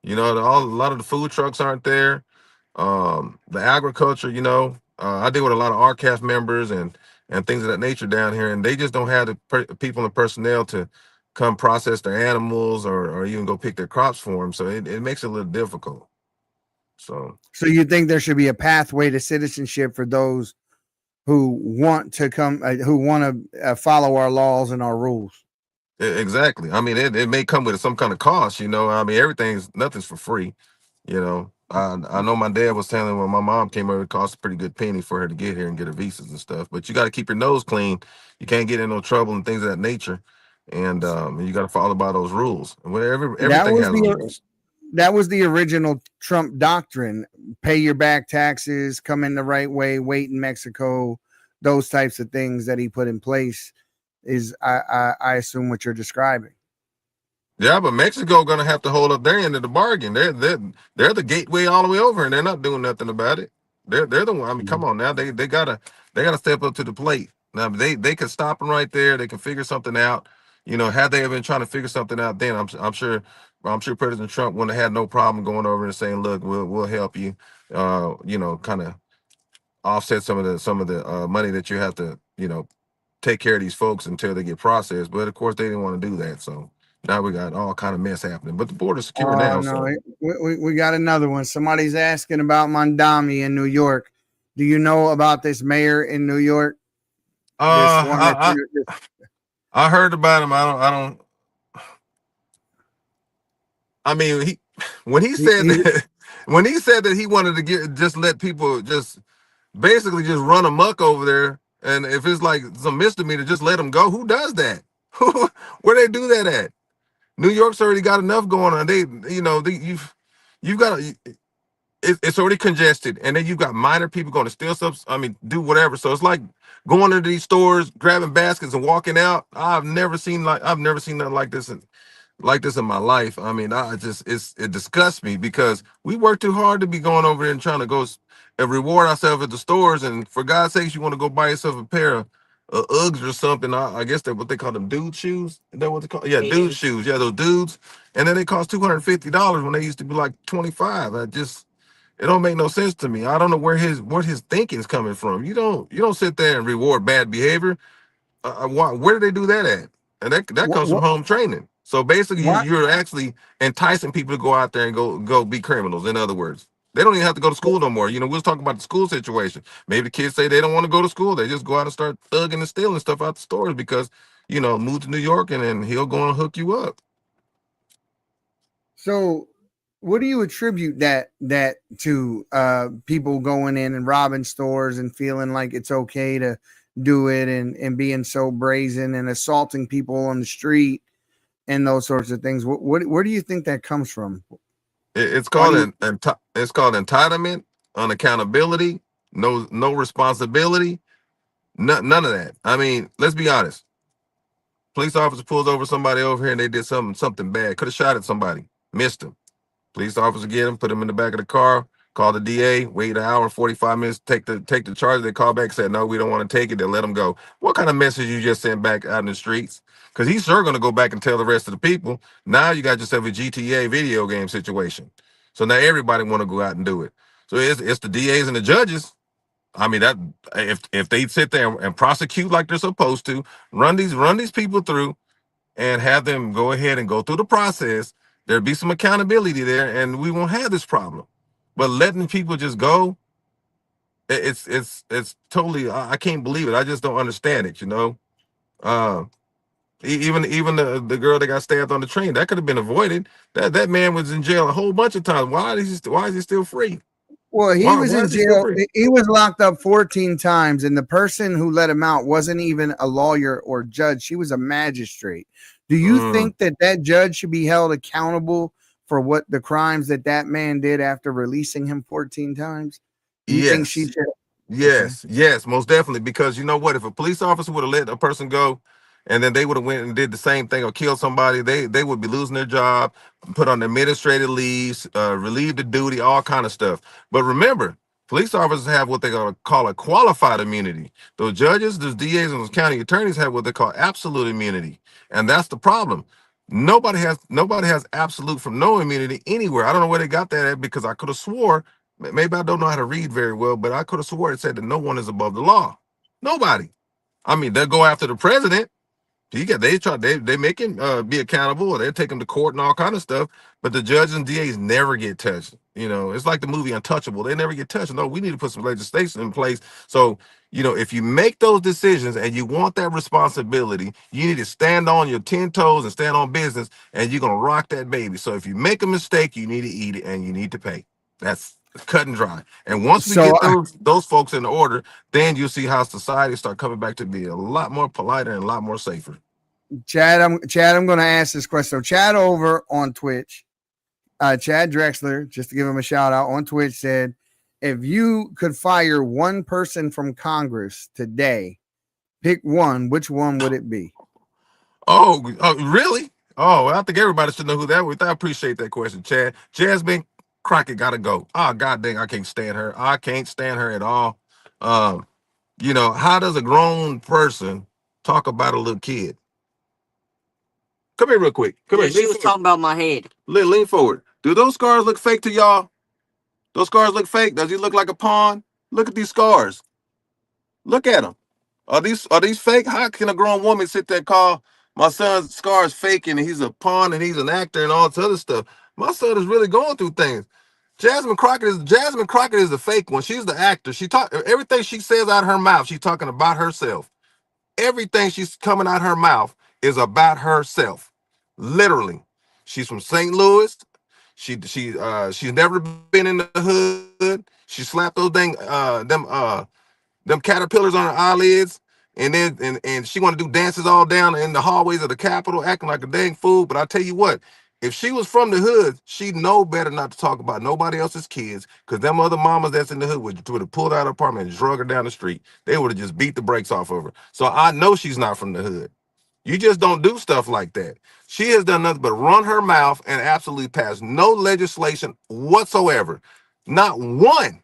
A lot of the food trucks aren't there. The agriculture, I deal with a lot of RCAF members and things of that nature down here, and they just don't have the people and personnel to come process their animals or even go pick their crops for them. So it makes it a little difficult. So you think there should be a pathway to citizenship for those who want to come, who want to follow our laws and our rules? Exactly. I mean, it may come with some kind of cost. I mean, nothing's for free. I know my dad was telling when my mom came over, it cost a pretty good penny for her to get here and get her visas and stuff. But you got to keep your nose clean. You can't get in no trouble and things of that nature. And you got to follow by those rules. Everything has rules. That was the original Trump doctrine. Pay your back taxes, come in the right way, wait in Mexico, those types of things that he put in place is, I assume, what you're describing. Yeah, but Mexico gonna have to hold up their end of the bargain. They're the gateway all the way over, and they're not doing nothing about it. They're the one. I mean, come on now. They gotta step up to the plate. Now they can stop them right there. They can figure something out. Had they been trying to figure something out, then I'm sure President Trump wouldn't have had no problem going over and saying, "Look, we'll help you." Kind of offset some of the money that you have to take care of these folks until they get processed. But of course, they didn't want to do that. So now we got all kind of mess happening. But the border's secure now. No, we got another one. Somebody's asking about Mondami in New York. Do you know about this mayor in New York? I heard about him. I mean, when he said that he wanted to let people just basically just run amok over there, and if it's like some misdemeanor, just let them go. Who does that? Where they do that at? New York's already got enough going on. You've got it's already congested, and then you've got minor people going to steal stuff. I mean, do whatever. So it's like going into these stores, grabbing baskets and walking out. I've never seen nothing like this in my life. I mean, it disgusts me because we work too hard to be going over there and trying to and reward ourselves at the stores. And for God's sakes, you want to go buy yourself a pair of Uggs or something. I guess that's what they call them, dude shoes. Is that what they call? Yeah, dude shoes. Yeah, those dudes. And then they cost $250 when they used to be like 25. It don't make no sense to me. I don't know what his thinking's coming from. You don't sit there and reward bad behavior. Where do they do that at? And that comes from What? home training. So basically, What? you're actually enticing people to go out there and go be criminals. In other words, they don't even have to go to school no more. We was talking about the school situation. Maybe the kids say they don't want to go to school. They just go out and start thugging and stealing stuff out the stores because move to New York and then he'll go and hook you up. So, what do you attribute that to? People going in and robbing stores and feeling like it's okay to do it, and being so brazen and assaulting people on the street and those sorts of things. Where do you think that comes from? It's Why called do you? it's called entitlement, unaccountability, no responsibility, none of that. I mean, let's be honest. Police officer pulls over somebody over here and they did something bad. Could have shot at somebody, missed him. Police officer get him, put him in the back of the car, call the DA, wait an hour and 45 minutes, take the charge. They call back, said, no, we don't want to take it. They let him go. What kind of message you just sent back out in the streets? Because he's sure going to go back and tell the rest of the people. Now you got yourself a GTA video game situation. So now everybody want to go out and do it. So it's the DAs and the judges. I mean, that if they sit there and prosecute like they're supposed to, run these people through and have them go ahead and go through the process, there'd be some accountability there and we won't have this problem. But letting people just go, it's totally, I can't believe it. I just don't understand it. Uh, even the girl that got stabbed on the train, that could have been avoided. That man was in jail a whole bunch of times. Why is he still free? Well, he was Why in is he still jail. free? He was locked up 14 times, and the person who let him out wasn't even a lawyer or judge. She was a magistrate. Do you Mm, think that judge should be held accountable for what the crimes that man did after releasing him 14 times? Do you think she yes. should? Okay. Yes, most definitely. Because you know what? If a police officer would have let a person go, and then they would have went and did the same thing or killed somebody, they would be losing their job, put on administrative leaves, relieved of duty, all kind of stuff. But remember, police officers have what they call a qualified immunity. Those judges, those DAs, and those county attorneys have what they call absolute immunity, and that's the problem. Nobody has absolute from no immunity anywhere. I don't know where they got that at because I could have swore. Maybe I don't know how to read very well, but I could have swore it said that no one is above the law. Nobody. I mean, they'll go after the president. They make him be accountable, or they take him to court and all kind of stuff. But the judges and DAs never get touched. It's like the movie Untouchable. They never get touched. No, we need to put some legislation in place. So, if you make those decisions and you want that responsibility, you need to stand on your 10 toes and stand on business, and you're gonna rock that baby. So if you make a mistake, you need to eat it and you need to pay. That's cut and dry. And once we So, get those folks in order, then you'll see how society start coming back to be a lot more politer and a lot more safer. Chad, I'm going to ask this question. So, Chad over on Twitch, Chad Drexler, just to give him a shout out on Twitch, said, if you could fire one person from Congress today, pick one, which one would it be? Oh, really? Oh, I think everybody should know who that was. I appreciate that question, Chad. Jasmine Crockett gotta go. Oh, god dang, I can't stand her. I can't stand her at all. Um, how does a grown person talk about a little kid? Come here real quick. Come Yeah, here. she was talking about my head. Lean forward. Do those scars look fake to y'all? Those scars look fake. Does he look like a pawn? Look at these scars. Look at them. Are these fake? How can a grown woman sit there and call my son's scars fake and he's a pawn and he's an actor and all this other stuff? My son is really going through things. Jasmine Crockett is the fake one. She's the actor. She talk everything she says out of her mouth. She's talking about herself. Everything she's coming out her mouth is about herself. Literally. She's from St. Louis. She's never been in the hood. She slapped those them caterpillars on her eyelids, and she want to do dances all down in the hallways of the Capitol, acting like a dang fool. But I tell you what, If she was from the hood, she'd know better not to talk about nobody else's kids, because them other mamas that's in the hood would have pulled out her apartment and drug her down the street. They would have just beat the brakes off of her. So I know she's not from the hood. You just don't do stuff like that. She has done nothing but run her mouth and absolutely pass no legislation whatsoever. Not one.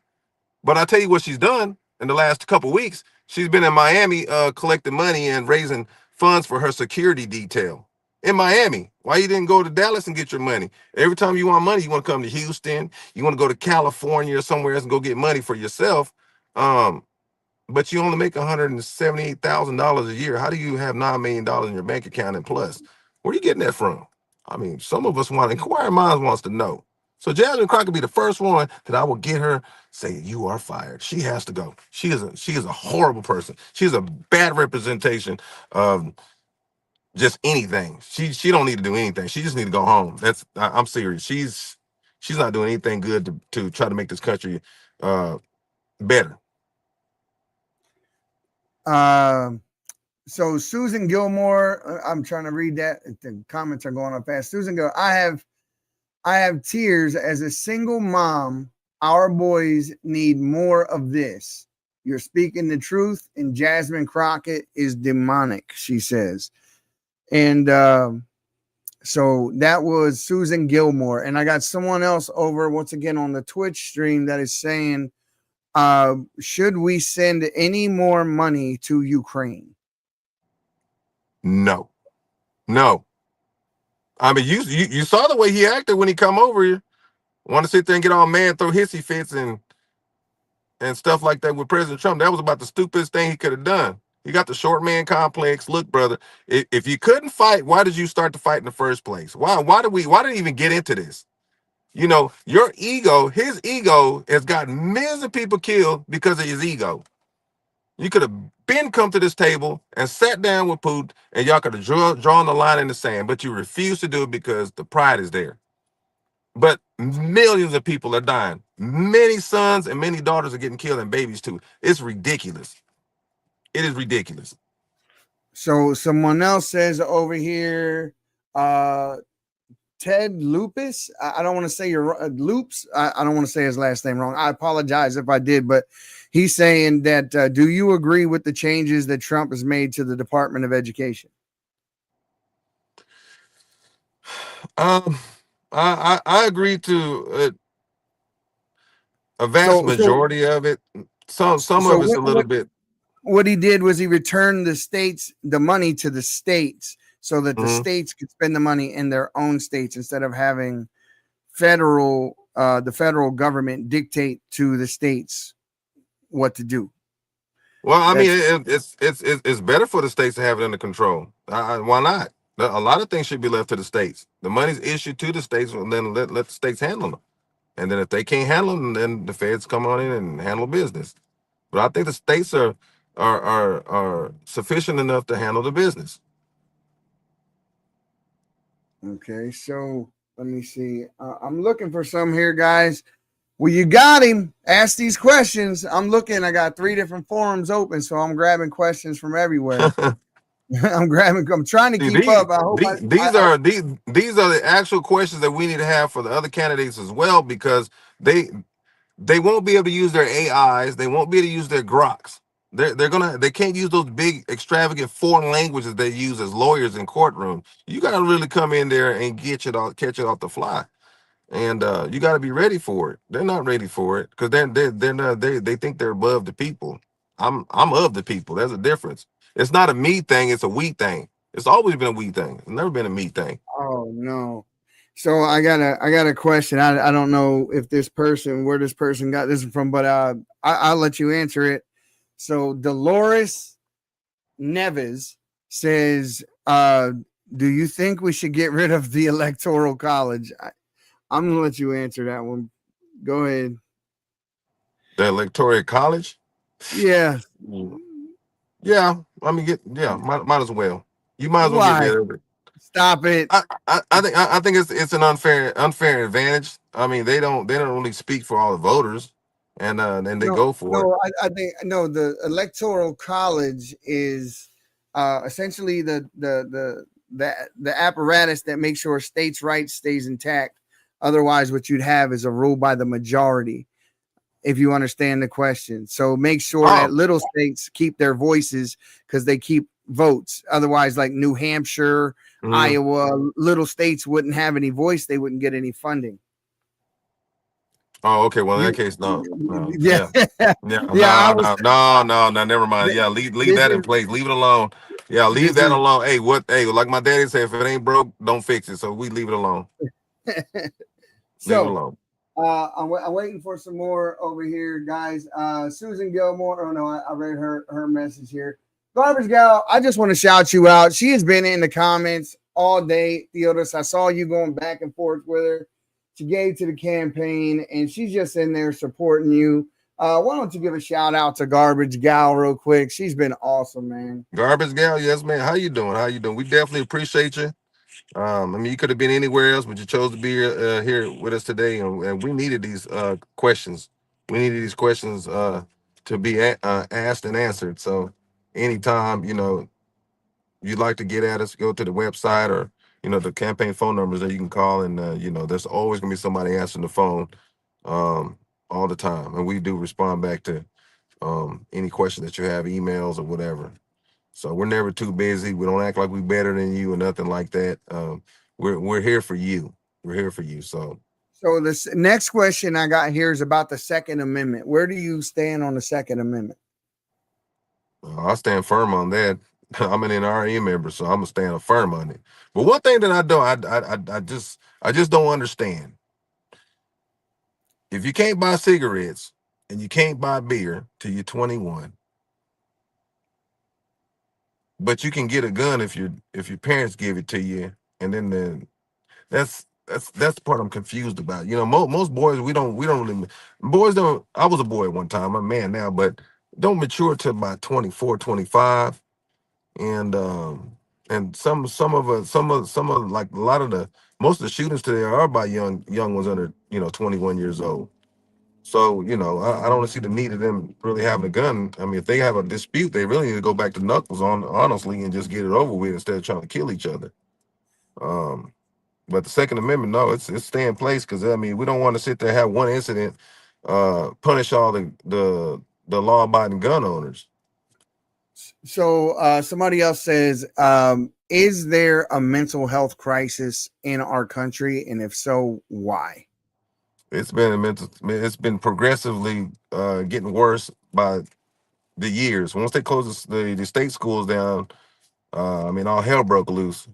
But I tell you what she's done in the last couple weeks. She's been in Miami collecting money and raising funds for her security detail in Miami. Why you didn't go to Dallas and get your money? Every time you want money, you want to come to Houston, you want to go to California or somewhere else and go get money for yourself. But you only make $178,000 a year. How do you have $9 million in your bank account and plus? Where are you getting that from? I mean, some of us want, inquiring minds wants to know. So Jasmine Crockett be the first one that I will get her say, you are fired. She has to go. She is a horrible person. She's a bad representation of just anything. She don't need to do anything. She just need to go home. I'm serious. She's not doing anything good to try to make this country better. So Susan Gilmore, I'm trying to read that. The comments are going up fast. Susan go, I have tears as a single mom. Our boys need more of this. You're speaking the truth, and Jasmine Crockett is demonic, she says. And so that was Susan Gilmore. And I got someone else over once again on the Twitch stream that is saying, should we send any more money to Ukraine? No. I mean, you saw the way he acted when he come over here. Want to sit there and get all mad, throw hissy fits and stuff like that with President Trump. That was about the stupidest thing he could have done. He got the short man complex. Look, brother, if you couldn't fight, why did you start the fight in the first place? Why did we even get into this? You know, your ego, his ego has gotten millions of people killed because of his ego. You could have been come to this table and sat down with Putin and y'all could have drawn the line in the sand, but you refuse to do it because the pride is there. But millions of people are dying. Many sons and many daughters are getting killed and babies too. It's ridiculous. It is ridiculous. So someone else says over here, Ted Lupus. I don't want to say your Loops. I don't want to say his last name wrong. I apologize if I did, but he's saying that, do you agree with the changes that Trump has made to the Department of Education? I agree to a vast majority of it. Some of it's a little bit. What he did was he returned the money to the states so that the states could spend the money in their own states instead of having the federal government dictate to the states what to do. Well, I mean, it's better for the states to have it under control. Why not? A lot of things should be left to the states. The money's issued to the states, and then let the states handle them. And then if they can't handle them, then the feds come on in and handle business. But I think the states are sufficient enough to handle the business. Okay, so let me see. I'm looking for some here, guys. Well, you got him. Ask these questions. I'm looking. I got 3 different forums open, so I'm grabbing questions from everywhere. I'm trying to keep up. I hope these are the actual questions that we need to have for the other candidates as well, because they won't be able to use their AIs. They won't be able to use their Groks. They can't use those big extravagant foreign languages they use as lawyers in courtroom. You got to really come in there and catch it off the fly, and you got to be ready for it. They're not ready for it because they think they're above the people. I'm of the people. There's a difference. It's not a me thing. It's a we thing. It's always been a we thing. It's never been a me thing. Oh no. So I got a question. I don't know if where this person got this from, but I'll let you answer it. So Dolores Neves says, do you think we should get rid of the Electoral College? I'm gonna let you answer that one. Go ahead. The Electoral College? Yeah. Yeah. I mean, might as well. You might as well get rid of it. Stop it. I think it's an unfair advantage. I mean, they don't really speak for all the voters, and they go for it. I think the Electoral College is essentially the the apparatus that makes sure states' rights stays intact. Otherwise, what you'd have is a rule by the majority, if you understand the question. So make sure Oh, that little states keep their voices because they keep votes. Otherwise, like New Hampshire, mhm. Iowa, little states wouldn't have any voice. They wouldn't get any funding. Oh, okay. Well, in that You, case, no, no, yeah, yeah, yeah, yeah. I no, was. no, no, no, no. Never mind. Yeah, leave This that in is place. Leave it alone. Yeah, leave this that is alone. Hey, what? Hey, like my daddy said, if it ain't broke, don't fix it. So we leave it alone. Leave it so. alone. I'm waiting for some more over here, guys. Susan Gilmore. Oh no, I read her message here. Garbage Gal, I just want to shout you out. She has been in the comments all day, Theodis. I saw you going back and forth with her. She gave to the campaign, and she's just in there supporting you. Why don't you give a shout out to Garbage Gal real quick? She's been awesome, man. Garbage gal, yes, man. How you doing? How you doing? We definitely appreciate you. I mean, you could have been anywhere else, but you chose to be here with us today, and we needed these questions. We needed these questions to be asked and answered. So, anytime you'd like to get at us, go to the website or the campaign phone numbers that you can call, and there's always gonna be somebody answering the phone um, all the time, and we do respond back to any question that you have, emails or whatever. So we're never too busy. We don't act like we're better than you or nothing like that. We're here for you. We're here for you. So So this next question I got here is about the Second Amendment. Where do you stand on the Second Amendment? I stand firm on that. I'm an NRA member, so I'm gonna stand firm on it. But one thing that I don't, I just don't understand. If you can't buy cigarettes and you can't buy beer till you're 21, but you can get a gun if your parents give it to you, and then that's the part I'm confused about. Most boys we don't really boys don't. I was a boy at one time. I'm a man now, but don't mature till about 24, 25, and some of like a lot of the most of the shootings today are by young ones under 21 years old. So I don't see the need of them really having a gun. I mean, if they have a dispute, they really need to go back to knuckles on honestly and just get it over with instead of trying to kill each other. Um, but the Second Amendment, no, it's stay in place because I mean we don't want to sit there and have one incident punish all the law abiding gun owners. So somebody else says, is there a mental health crisis in our country? And if so, why? It's been progressively getting worse by the years. Once they closed the state schools down, I mean all hell broke loose.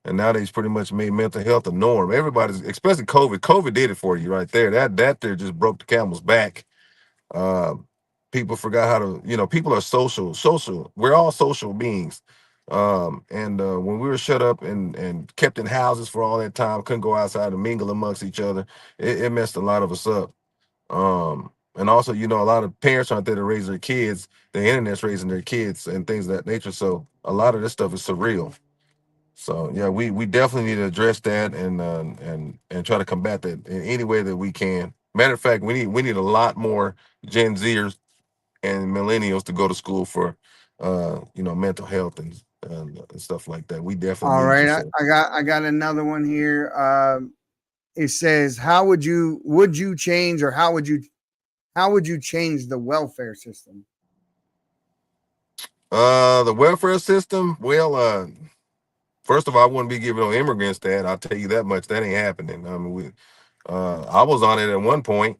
And now they've pretty much made mental health a norm. Everybody's, especially COVID. COVID did it for you right there. That there just broke the camel's back. Uh, People forgot how to, people are social. We're all social beings. And when we were shut up and kept in houses for all that time, couldn't go outside and mingle amongst each other, it messed a lot of us up. And also, a lot of parents aren't there to raise their kids. The internet's raising their kids and things of that nature. So a lot of this stuff is surreal. So yeah, we definitely need to address that and try to combat that in any way that we can. Matter of fact, we need a lot more Gen Zers and millennials to go to school for mental health and stuff like that. We definitely All need you, right, sir. I got another one here. It says, how would you change, or how would you change the welfare system? The welfare system, well, first of all, I wouldn't be giving no immigrants that. I'll tell you that much. That ain't happening. I mean, I was on it at one point.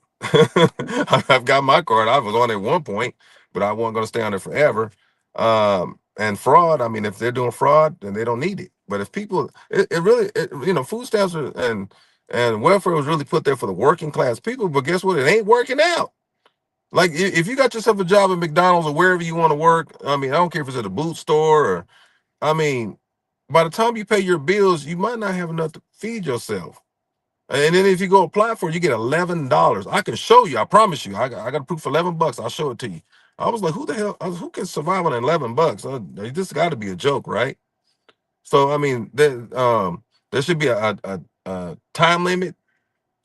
I've got my card. I was on it at one point, but I wasn't going to stay on it forever. And fraud. I mean, if they're doing fraud, then they don't need it. But if people, it really, food stamps and welfare was really put there for the working class people. But guess what? It ain't working out. Like if you got yourself a job at McDonald's or wherever you want to work, I mean, I don't care if it's at a boot store or, I mean, by the time you pay your bills, you might not have enough to feed yourself. And then if you go apply for it, you get $11. I can show you. I promise you. I got proof for $11. I'll show it to you. I was like, who the hell? Who can survive on $11? This got to be a joke, right? So I mean, there should be a time limit,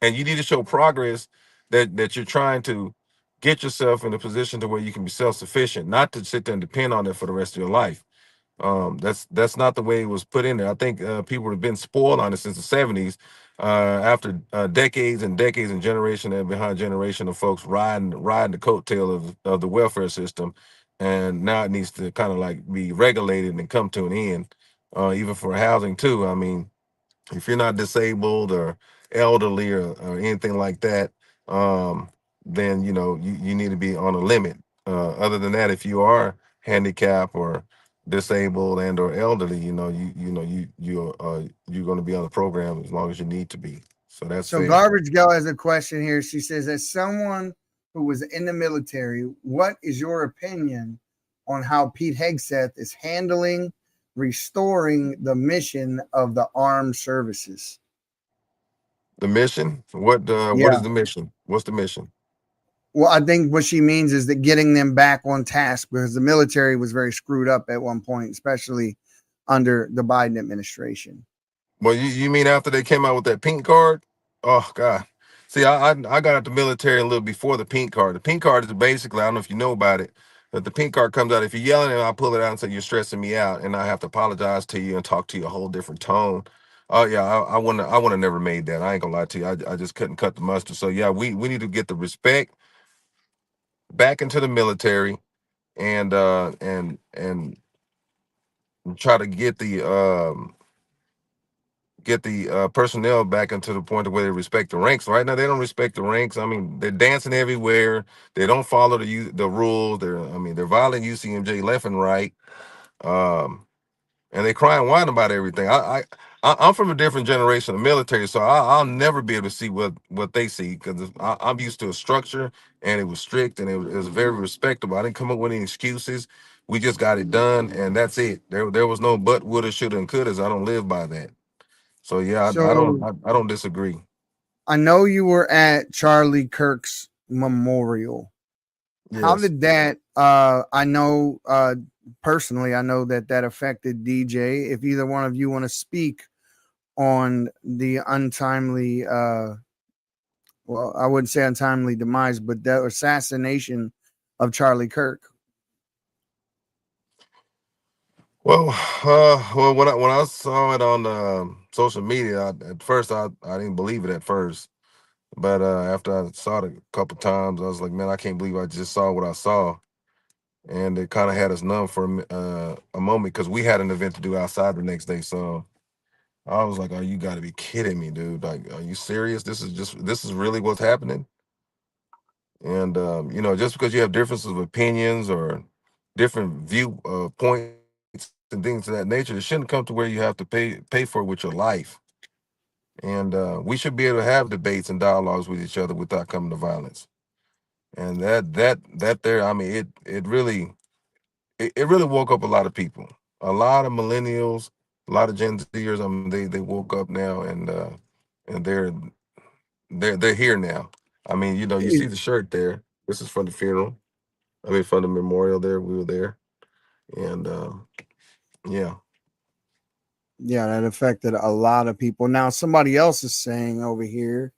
and you need to show progress that you're trying to get yourself in a position to where you can be self sufficient, not to sit there and depend on it for the rest of your life. That's not the way it was put in there. I think people have been spoiled on it since the '70s. After decades and decades and generation and behind generation of folks riding the coattail of the welfare system, and now it needs to kind of like be regulated and come to an end. Even for housing too. I mean, if you're not disabled or elderly or anything like that, um, then you need to be on a limit. Other than that, if you are handicapped or disabled and or elderly, you're going to be on the program as long as you need to be. So that's So fair. Garbage Girl has a question here. She says, as someone who was in the military, what is your opinion on how Pete Hegseth is handling restoring the mission of the armed services? The mission. What is Yeah. the mission? What's the mission? Well, I think what she means is that getting them back on task because the military was very screwed up at one point, especially under the Biden administration. Well, you mean after they came out with that pink card? Oh God. See, I got out the military a little before the pink card. The pink card is basically, I don't know if you know about it, but the pink card comes out. If you're yelling and I pull it out and say you're stressing me out, and I have to apologize to you and talk to you a whole different tone. Oh yeah, I wouldn't never made that. I ain't gonna lie to you. I just couldn't cut the mustard. So yeah, we need to get the respect back into the military and try to get the personnel back into the point of where they respect the ranks. Right now, they don't respect the ranks. I mean, they're dancing everywhere. They don't follow the rules. They're violating UCMJ left and right. Um, and they cry and whine about everything. I'm from a different generation of military, so I'll never be able to see what they see because I'm used to a structure and it was strict and it was very respectable. I didn't come up with any excuses. We just got it done and that's it. There was no but, woulda, shoulda, and couldas. I don't live by that. So yeah, So I don't disagree. I know you were at Charlie Kirk's memorial. How Yes. did that I know personally I know that that affected DJ. If either one of you want to speak on the untimely well, I wouldn't say untimely demise, but the assassination of Charlie Kirk. Well, when I saw it on social media, at first I didn't believe it at first, but after I saw it a couple times, I was like, man, I can't believe I just saw what I saw, and it kind of had us numb for a moment because we had an event to do outside the next day. So I was like, oh, you got to be kidding me, dude! Like, are you serious? This is really what's happening? And just because you have differences of opinions or different view points and things of that nature, it shouldn't come to where you have to pay for it with your life. And we should be able to have debates and dialogues with each other without coming to violence. And that there, I mean, it really woke up a lot of people, a lot of millennials, a lot of Gen Zers. I mean, they woke up now and they're here now. I mean, you see It- the shirt there. This is from the funeral. I mean, from the memorial there. We were there, and yeah. yeah, that affected a lot of people. Now somebody else is saying over here,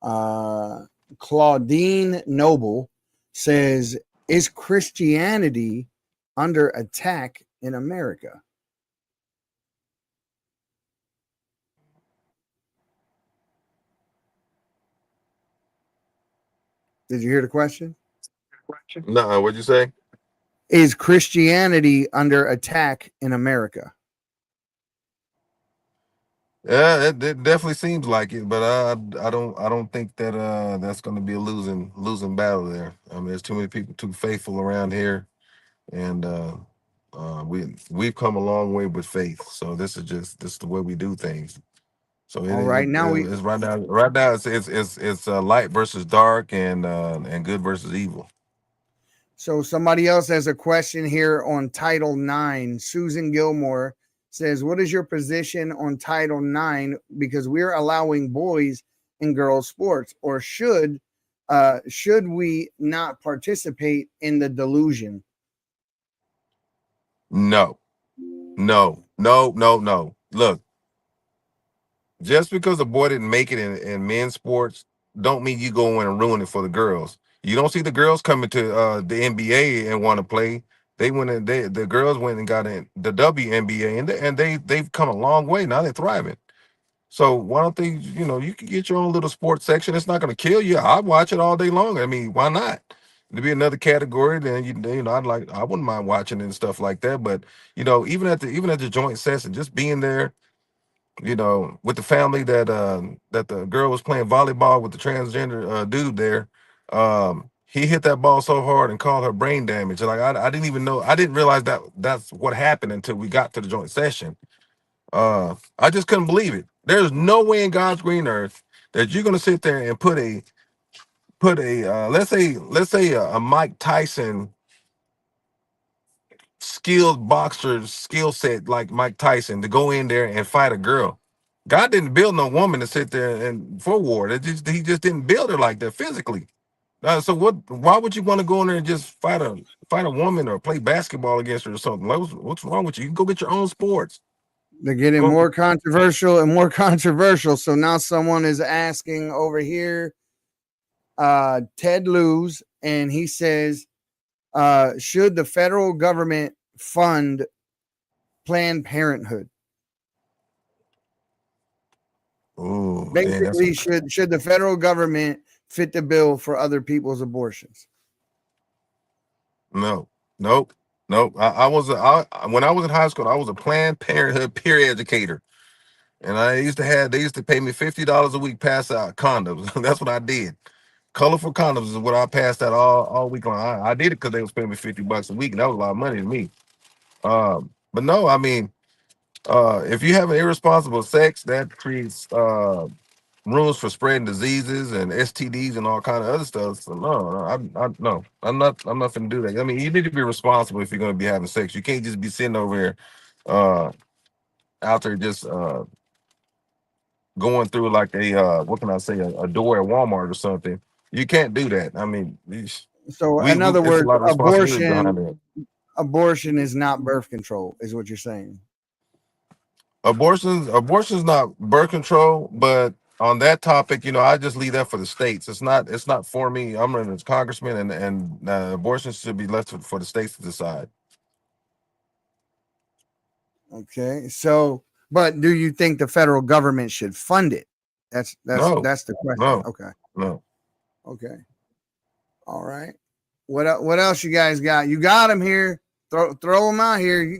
uh Claudine Noble says, is Christianity under attack in America? Did you hear the question? No, what'd you say? Is Christianity under attack in America? Yeah, it definitely seems like it, but I don't think that that's going to be a losing battle there. I mean, there's too many people too faithful around here, and we've come a long way with faith. So this is the way we do things. So All right, now we it's right now it's light versus dark and good versus evil. so somebody else has a question here on Title IX. Susan Gilmore says, what is your position on Title IX? Because we're allowing boys and girls sports, or should we not participate in the delusion? No, no, no, no, no. Look, just because a boy didn't make it in men's sports, don't mean you go in and ruin it for the girls. You don't see the girls coming to the NBA and want to play. They went and the girls went and got in the WNBA, and they've come a long way. Now they're thriving. So why don't they, you can get your own little sports section. It's not going to kill you. I'd watch it all day long. I mean, why not? To be another category, then I wouldn't mind watching it and stuff like that. But even at the joint session, just being there, with the family that the girl was playing volleyball with the transgender dude there. He hit that ball so hard and caused her brain damage. Like I didn't even know, I didn't realize that that's what happened until we got to the joint session. I just couldn't believe it. There's no way in God's green earth that you're gonna sit there and put a let's say a Mike Tyson skilled boxer skill set like Mike Tyson to go in there and fight a girl. God didn't build no woman to sit there and for war. He just didn't build her like that physically. So what? Why would you want to go in there and just fight a woman or play basketball against her or something? Like, what's wrong with you? You can go get your own sports. They're getting Go- more controversial and more controversial. So now someone is asking over here, Ted Luz, and he says, should the federal government fund Planned Parenthood? Ooh, man, Basically, should the federal government fit the bill for other people's abortions? no, nope, nope. When I was in high school, I was a Planned Parenthood peer educator. And they used to pay me $50 a week, pass out condoms. That's what I did. Colorful condoms is what I passed out all week long. I did it because they was paying me $50 a week, and that was a lot of money to me. But no, I mean, if you have an irresponsible sex, that creates rooms for spreading diseases and STDs and all kind of other stuff. So no, I'm not finna do that. I mean, you need to be responsible if you're gonna be having sex. You can't just be sitting over here, out there just going through like what can I say, a door at Walmart or something. You can't do that. I mean, So, in other it's a words, lot of responsibility behind it. abortion is not birth control, is what you're saying. Abortion's not birth control, but on that topic, I just leave that for the states. It's not for me. I'm running as congressman, and abortion should be left for the states to decide. Okay. So, but do you think the federal government should fund it? That's No, the question. no, Okay. no. Okay. All right. What else you guys got? You got them here. Throw them out here.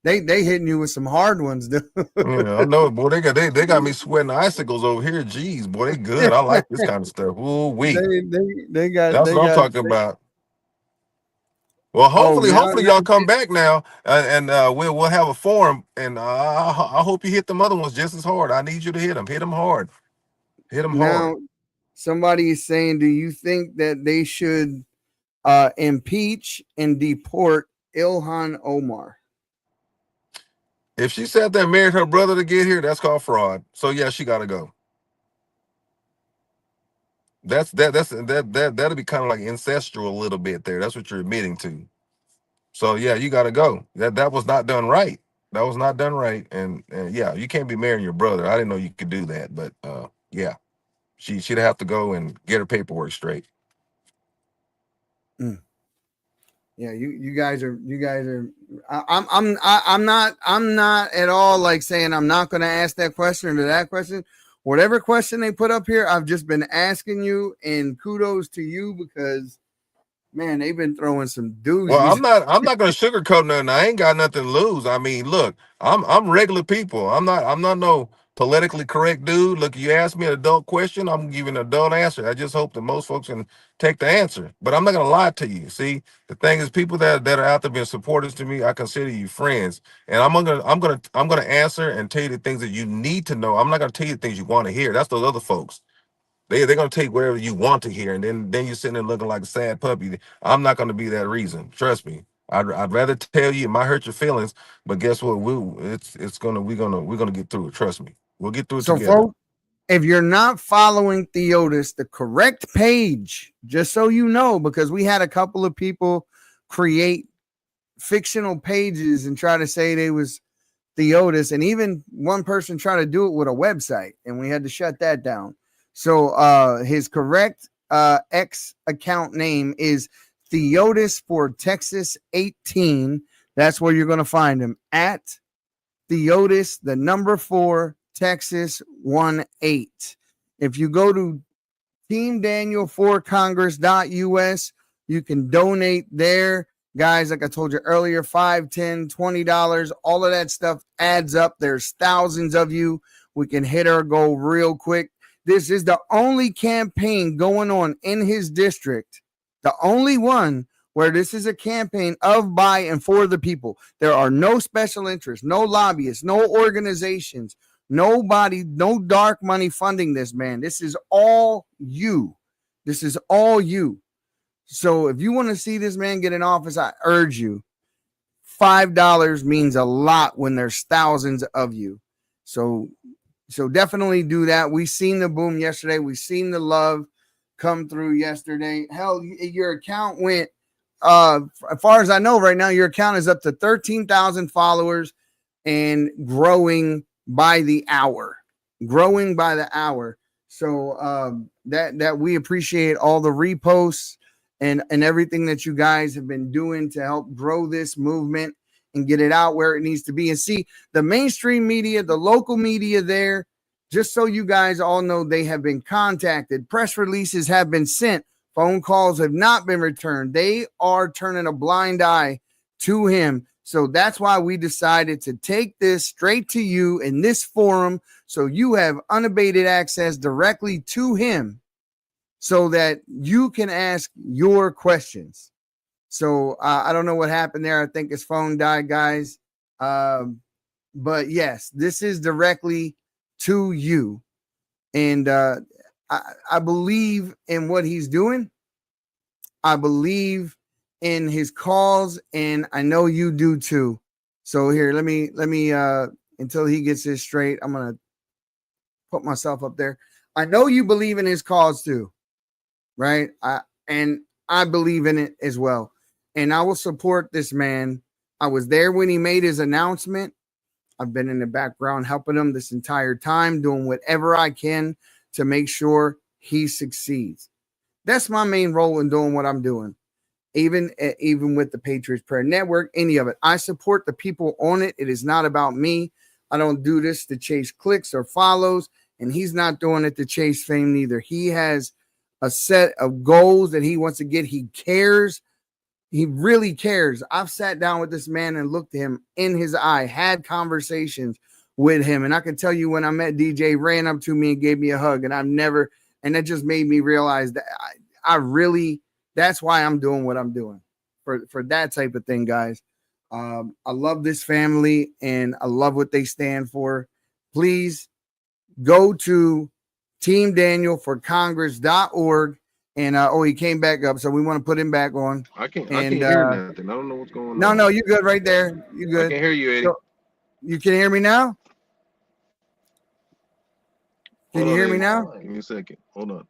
They hitting you with some hard ones, dude. Yeah, I know, boy. They got me sweating icicles over here. Jeez, boy, they good. I like this kind of stuff. Ooh, wee. They got That's what I'm talking about. Well, Oh, hopefully y'all come back now, and we'll have a forum. And I hope you hit them other ones just as hard. I need you to hit them hard, hit them hard. now somebody is saying, do you think that they should impeach and deport Ilhan Omar? If she sat there and married her brother to get here, that's called fraud. So yeah, she got to go. That'll be kind of like ancestral a little bit there. That's what you're admitting to. So yeah, you got to go. That was not done right. That was not done right. And yeah, you can't be marrying your brother. I didn't know you could do that, but yeah, she'd have to go and get her paperwork straight. Yeah, you guys are I'm not at all like saying I'm not going to ask that question or that question. Whatever question they put up here, I've just been asking you, and kudos to you because man, they've been throwing some doozies. Well, I'm not gonna sugarcoat nothing. I ain't got nothing to lose. I mean, look, I'm regular people. I'm not no politically correct dude. Look, you ask me an adult question, I'm giving an adult answer. I just hope that most folks can take the answer. But I'm not gonna lie to you. See, the thing is, people that are out there being supporters to me, I consider you friends. And I'm gonna answer and tell you the things that you need to know. I'm not gonna tell you the things you want to hear. That's those other folks. They're gonna take whatever you want to hear, and then you're sitting there looking like a sad puppy. I'm not gonna be that reason. Trust me. I'd rather tell you. It might hurt your feelings, but guess what? We're gonna get through it. Trust me. We'll get through it So, together. folks, if you're not following Theodis, the correct page, just so you know, because we had a couple of people create fictional pages and try to say they was Theodis, and even one person tried to do it with a website, and we had to shut that down. So his correct X account name is Theodis for Texas 18. That's where you're going to find him, at Theodis, the number 4, Texas 18. If you go to teamdaniel4congress.us, you can donate there. Guys, like I told you earlier, $5, $10, $20, all of that stuff adds up. There's thousands of you. We can hit our goal real quick. This is the only campaign going on in his district, the only one where this is a campaign of, by, and for the people. There are no special interests, no lobbyists, no organizations, nobody, no dark money funding this, man. This is all you. This is all you. So if you want to see this man get in office, I urge you. $5 means a lot when there's thousands of you. So definitely do that. We seen the boom yesterday. We seen the love come through yesterday. Hell, your account went, as far as I know right now, your account is up to 13,000 followers and growing by the hour. So that we appreciate all the reposts and everything that you guys have been doing to help grow this movement and get it out where it needs to be. And see, the mainstream media, the local media there, just so you guys all know, they have been contacted. Press releases have been sent. Phone calls have not been returned. They are turning a blind eye to him. So that's why we decided to take this straight to you in this forum, so you have unabated access directly to him so that you can ask your questions. So I don't know what happened there. I think his phone died, guys. But yes, this is directly to you. And I believe in what he's doing. I believe in his cause, and I know you do too. So here, let me until he gets this straight, I'm gonna put myself up there. I know you believe in his cause too, right? And I believe in it as well. And I will support this man. I was there when he made his announcement. I've been in the background helping him this entire time, doing whatever I can to make sure he succeeds. That's my main role in doing what I'm doing. Even with the Patriots Prayer Network, any of it. I support the people on it. It is not about me. I don't do this to chase clicks or follows, and he's not doing it to chase fame neither. He has a set of goals that he wants to get. He cares. He really cares. I've sat down with this man and looked at him in his eye, had conversations with him. And I can tell you, when I met DJ, ran up to me and gave me a hug. And that just made me realize that I really, that's why I'm doing what I'm doing for that type of thing, guys. I love this family and I love what they stand for. Please go to teamdanielforcongress.org. And he came back up, so we want to put him back on. I can't hear nothing. I don't know what's going on. No, you're good right there. You're good. I can hear you, Eddie. So, you can hear me now? Can you hear me now? Give me a second. Hold on.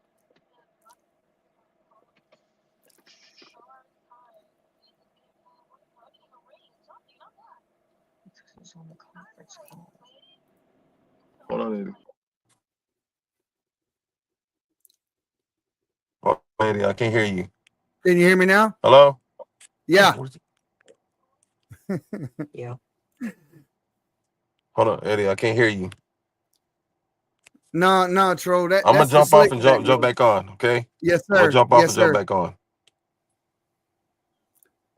Hold on, Eddie. Oh, Eddie, I can't hear you. Can you hear me now? Hello? Yeah. Yeah. Hold on, Eddie, I can't hear you. No, Tro. I'm gonna jump off and jump back on, okay? Yes, sir. I'm gonna jump off and jump back on.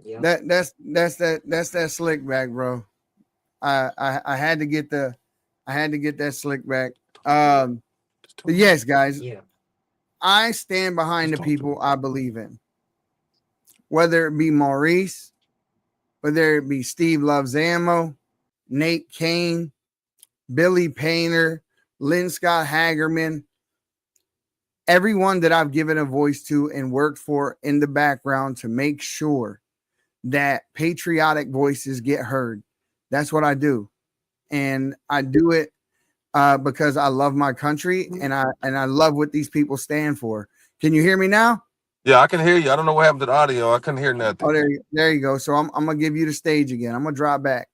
Yeah. That's that slick back, bro. I had to get that slick back. But yes, guys. Yeah. I stand behind the people I believe in. Whether it be Maurice, whether it be Steve Loves Ammo, Nate Kane, Billy Painter, Lynn Scott Hagerman, everyone that I've given a voice to and worked for in the background to make sure that patriotic voices get heard. That's what I do. And I do it because I love my country and I love what these people stand for. Can you hear me now? Yeah, I can hear you. I don't know what happened to the audio. I couldn't hear nothing. Oh, there you go. So I'm gonna give you the stage again. I'm gonna drop back.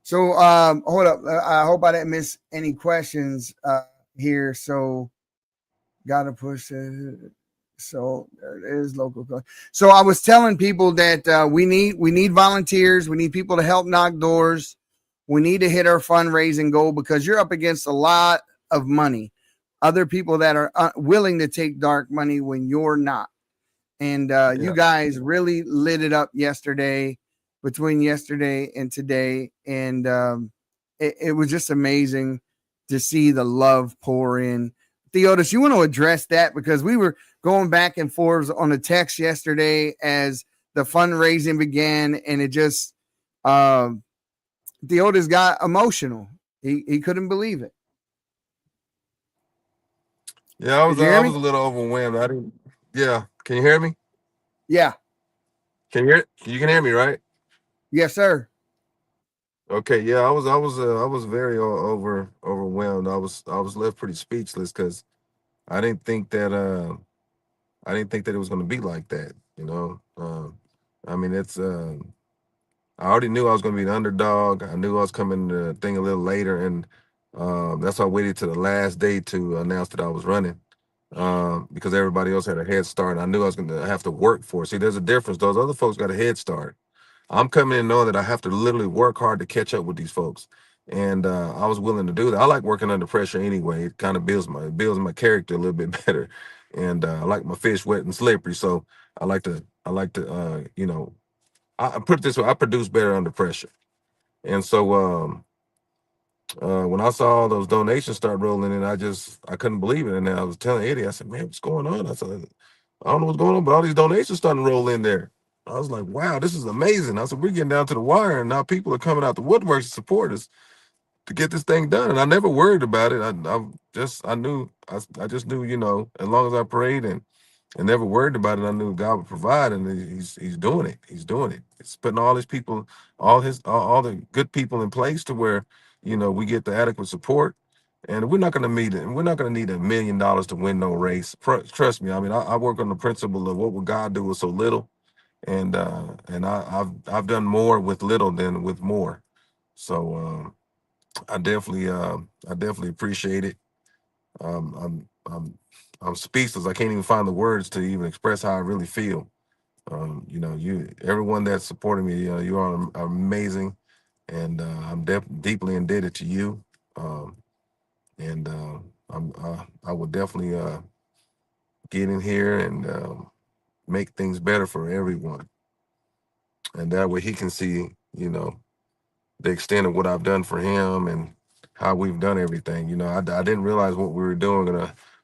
So hold up. I hope I didn't miss any questions here. So gotta push it. So there is local. So I was telling people that we need volunteers. We need people to help knock doors. We need to hit our fundraising goal because you're up against a lot of money. Other people that are willing to take dark money when you're not. And you guys really lit it up yesterday, between yesterday and today. And it was just amazing to see the love pour in. Theodis, you want to address that? Because we were going back and forth on the text yesterday as the fundraising began, and it just Theodis got emotional. He couldn't believe it. Yeah, I was Did you hear I me? was a little overwhelmed. I didn't. Yeah, can you hear me? Yeah. You can hear me, right? Yes, sir. Okay, yeah, I was very overwhelmed. I was left pretty speechless because I didn't think that I didn't think that it was going to be like that. I mean, it's I already knew I was going to be the underdog. I knew I was coming to the thing a little later, and that's why I waited to the last day to announce that I was running, because everybody else had a head start. And I knew I was going to have to work for it. See, there's a difference. Those other folks got a head start. I'm coming in knowing that I have to literally work hard to catch up with these folks, and I was willing to do that. I like working under pressure anyway. It kind of builds my character a little bit better, and I like my fish wet and slippery. So I like to I put it this way: I produce better under pressure. And so when I saw all those donations start rolling in, I couldn't believe it. And I was telling Eddie, I said, "Man, what's going on?" I said, "I don't know what's going on, but all these donations starting to roll in there." I was like, "Wow, this is amazing." I said, "We're getting down to the wire, and now people are coming out the woodworks to support us to get this thing done." And I never worried about it. I just knew, as long as I prayed and never worried about it, I knew God would provide, and he's doing it. He's doing it. It's putting all his people, all the good people in place to where we get the adequate support, and we're not going to meet it. We're not going to need $1 million to win no race. Trust me. I mean, I work on the principle of what would God do with so little, and I've done more with little than with more. So I definitely appreciate it. Um, I'm I'm I'm speechless. I can't even find the words to even express how I really feel. Everyone that's supporting me, you are amazing, and I'm deeply indebted to you. Um, and I will definitely get in here and make things better for everyone, and that way he can see, the extent of what I've done for him and how we've done everything. I didn't realize what we were doing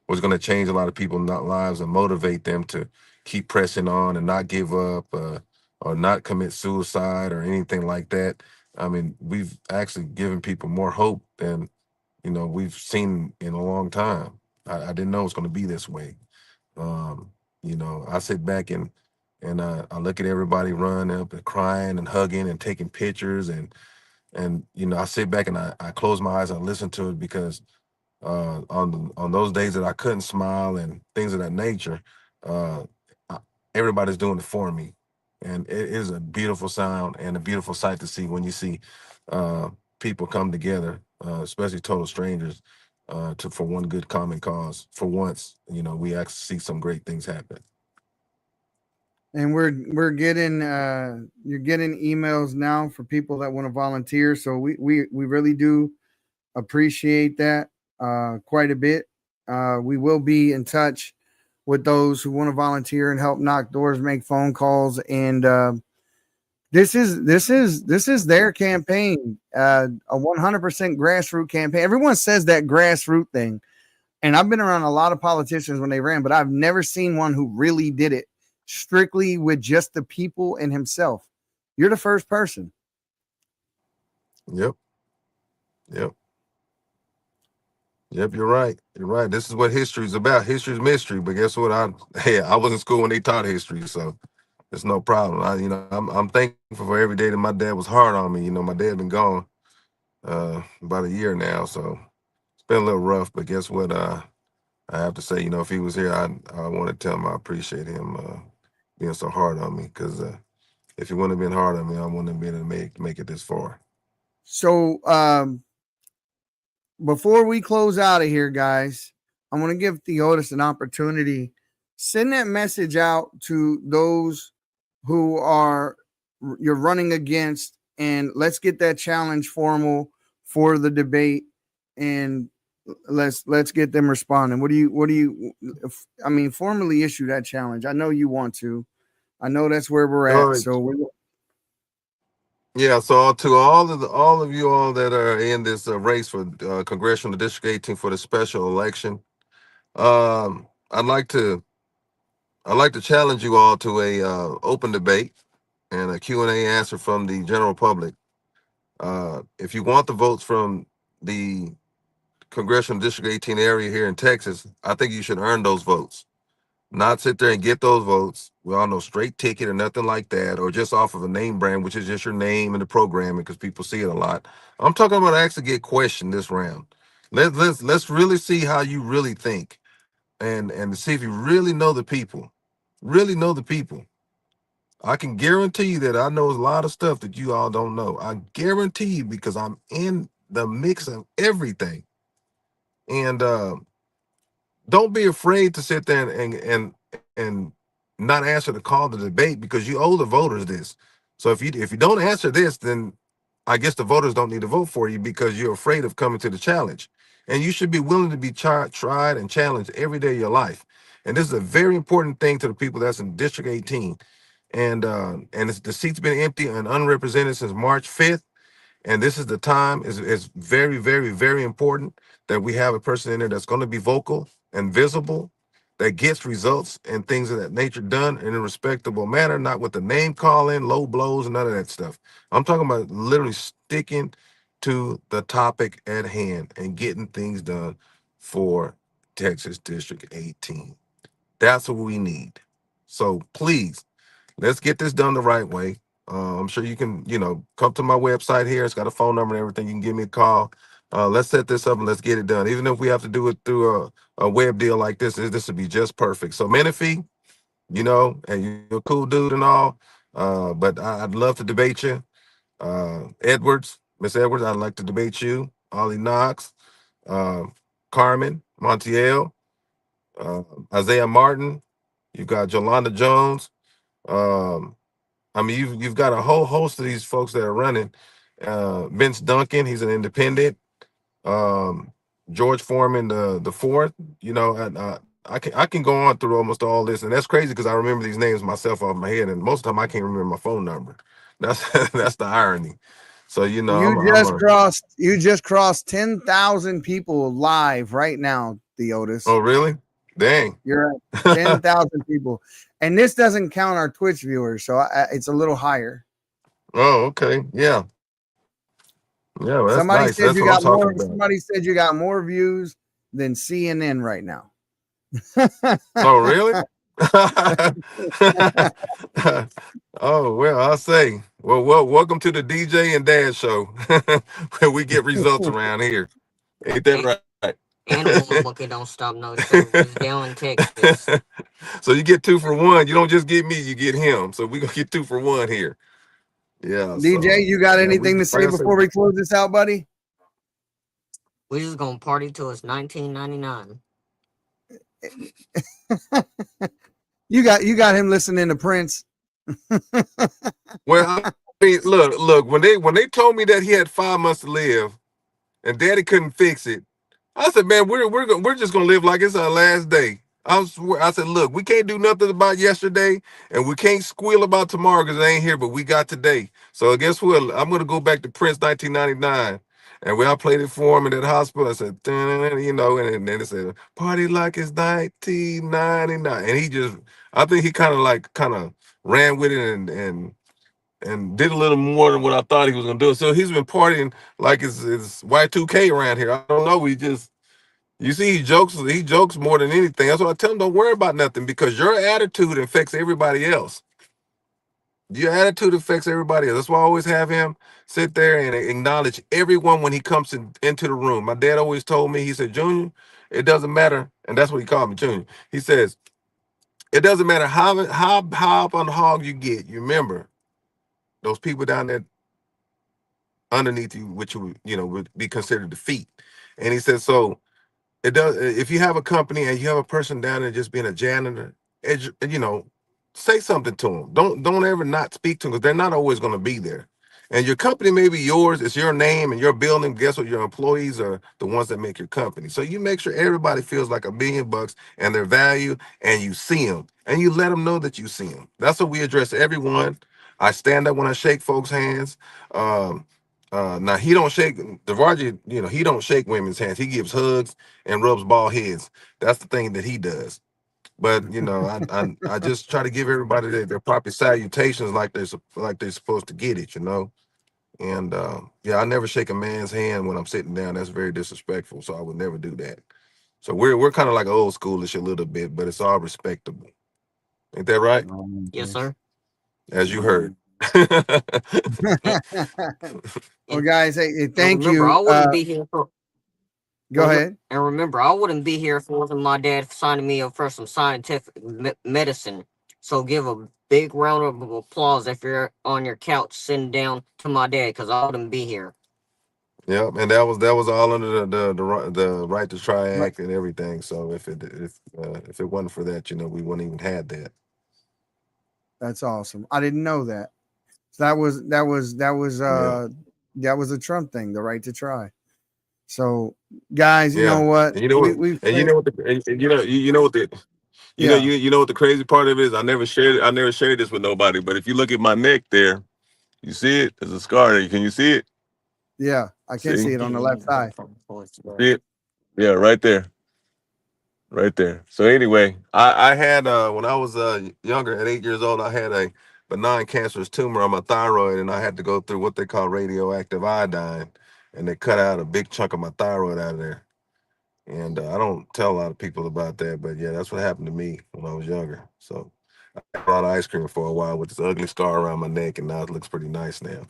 was gonna change a lot of people's lives and motivate them to keep pressing on and not give up, or not commit suicide or anything like that. I mean, we've actually given people more hope than we've seen in a long time. I didn't know it was going to be this way. Um, I sit back and I look at everybody running up and crying and hugging and taking pictures, and I sit back and I close my eyes and I listen to it because on those days that I couldn't smile and things of that nature, uh, I- everybody's doing it for me, and it is a beautiful sound and a beautiful sight to see when you see uh, people come together, especially total strangers, for one good common cause. For once, we actually see some great things happen. And we're getting you're getting emails now for people that want to volunteer. So we really do appreciate that quite a bit. We will be in touch with those who want to volunteer and help knock doors, make phone calls, and this is their campaign, a 100% grassroots campaign. Everyone says that grassroots thing, and I've been around a lot of politicians when they ran, but I've never seen one who really did it strictly with just the people and himself. You're the first person. Yep, yep, yep. You're right. You're right. This is what history's about. History's mystery. But guess what? I was in school when they taught history, so it's no problem. I'm thankful for every day that my dad was hard on me. My dad been gone about a year now, so it's been a little rough. But guess what? I have to say, if he was here, I want to tell him I appreciate him being so hard on me. Because if he wouldn't have been hard on me, I wouldn't have been able to make it this far. So before we close out of here, guys, I'm going to give Theodis an opportunity send that message out to those who are you're running against, and let's get that challenge formal for the debate, and let's get them responding. I mean, formally issue that challenge. I know you want to. I know that's where we're All at. right. So Yeah, so to all of you all that are in this race for congressional district 18 for the special election, um, I'd like to challenge you all to a open debate and a Q&A answer from the general public. If you want the votes from the congressional district 18 area here in Texas, I think you should earn those votes. Not sit there and get those votes. We all know straight ticket or nothing like that, or just off of a name brand, which is just your name and the programming because people see it a lot. I'm talking about actually get questioned this round. Let's really see how you really think, and to see if you really know the people. Really know the people. I can guarantee you that I know a lot of stuff that you all don't know. I guarantee you because I'm in the mix of everything. And don't be afraid to sit there and not answer the call to debate because you owe the voters this. So if you don't answer this, then I guess the voters don't need to vote for you because you're afraid of coming to the challenge. And you should be willing to be tried and challenged every day of your life. And this is a very important thing to the people that's in District 18. And the seat's been empty and unrepresented since March 5th. And this is the time. Is very, very, very important that we have a person in there that's going to be vocal and visible, that gets results and things of that nature done in a respectable manner, not with the name calling, low blows, and none of that stuff. I'm talking about literally sticking to the topic at hand and getting things done for Texas District 18. That's what we need. So please, let's get this done the right way. I'm sure you can, come to my website here. It's got a phone number and everything. You can give me a call. Let's set this up and let's get it done. Even if we have to do it through a web deal like this would be just perfect. So Menifee, and you're a cool dude and all, but I'd love to debate you. Edwards, Miss Edwards, I'd like to debate you. Ollie Knox, uh, Carmen Montiel, uh, Isaiah Martin. You've got Jolanda Jones. Um, I mean, you've got a whole host of these folks that are running. Vince Duncan, he's an independent. Um, George Foreman, the fourth. And, I can go on through almost all this, and that's crazy because I remember these names myself off my head, and most of the time I can't remember my phone number. That's that's the irony. So you just crossed 10,000 people live right now, Theodis. Oh really? Dang. You're at 10,000 people, and this doesn't count our Twitch viewers, so it's a little higher. Oh okay, yeah. Yeah, well, that's Somebody nice. said That's you what I'm got talking more. about. Somebody said you got more views than CNN right now. Oh, really? Oh, well, I'll say. Well, welcome to the DJ and Dad show where we get results around here. Ain't that And, right? and one bucket don't stop no shows down in Texas. So you get 2 for 1. You don't just get me, you get him. So we're gonna get 2 for 1 here. Yeah, so DJ, you got yeah, we anything to like say I said, before we close this out, buddy? We just gonna party till it's 1999. You got him listening to Prince. well, I mean, look, when they told me that he had 5 months to live and daddy couldn't fix it, I said, man, we're just gonna live like it's our last day. I said, look, we can't do nothing about yesterday, and we can't squeal about tomorrow because it ain't here, but we got today. So guess what? I'm gonna go back to Prince 1999, and when I played it for him in that hospital, I said, "Dun," and then it said, "Party like it's 1999," and I think he kind of ran with it and did a little more than what I thought he was gonna do. So he's been partying like it's Y2K around here. I don't know. You see, he jokes more than anything. That's why I tell him, don't worry about nothing because your attitude affects everybody else. Your attitude affects everybody else. That's why I always have him sit there and acknowledge everyone when he comes into the room. My dad always told me, he said, Junior, it doesn't matter, and that's what he called me, Junior. He says, it doesn't matter how up on the hog you get. You remember those people down there underneath you, which would be considered defeat. And he said, so it does. If you have a company and you have a person down there just being a janitor you know, say something to them. Don't ever not speak to them because they're not always going to be there. And your company may be yours. It's your name and your building. Guess what? Your employees are the ones that make your company. So you make sure everybody feels like $1 billion and their value, and you see them and you let them know that you see them. That's what we address everyone. I stand up when I shake folks' hands. Um, now he don't shake Devarji, you know, he don't shake women's hands. He gives hugs and rubs bald heads. That's the thing that he does. But you know, I just try to give everybody their proper salutations like they're supposed to get it, you know. And yeah, I never shake a man's hand when I'm sitting down. That's very disrespectful. So I would never do that. So we're kind of like old schoolish a little bit, but it's all respectable. Ain't that right? Yes, sir. As you heard. And, Well, and, guys, hey, and thank remember, I you. wouldn't be here for. Go ahead. And remember, I wouldn't be here if it wasn't my dad signing me up for some scientific medicine. So give a big round of applause if you're on your couch sitting down to my dad, because I wouldn't be here. Yeah, and that was all under the right to try Right. act and everything. So if it wasn't for that, you know, we wouldn't even had that. That's awesome. I didn't know that. So that was a Trump thing, the right to try. So, guys, you know Yeah, what? and you know what, We and you know what, and you know what the yeah, you know what the crazy part of it is. I never shared this with nobody. But if you look at my neck there, you see it. There's a scar there. Can you see it? yeah. I can see See, it on the left side. see it? Yeah, right there. Right there. So anyway, I had when I was younger at 8 years old, I had a benign cancerous tumor on my thyroid, and I had to go through what they call radioactive iodine, and they cut out a big chunk of my thyroid out of there. And I don't tell a lot of people about that, but yeah, that's what happened to me when I was younger. So I had a lot of ice cream for a while with this ugly scar around my neck, and now it looks pretty nice now.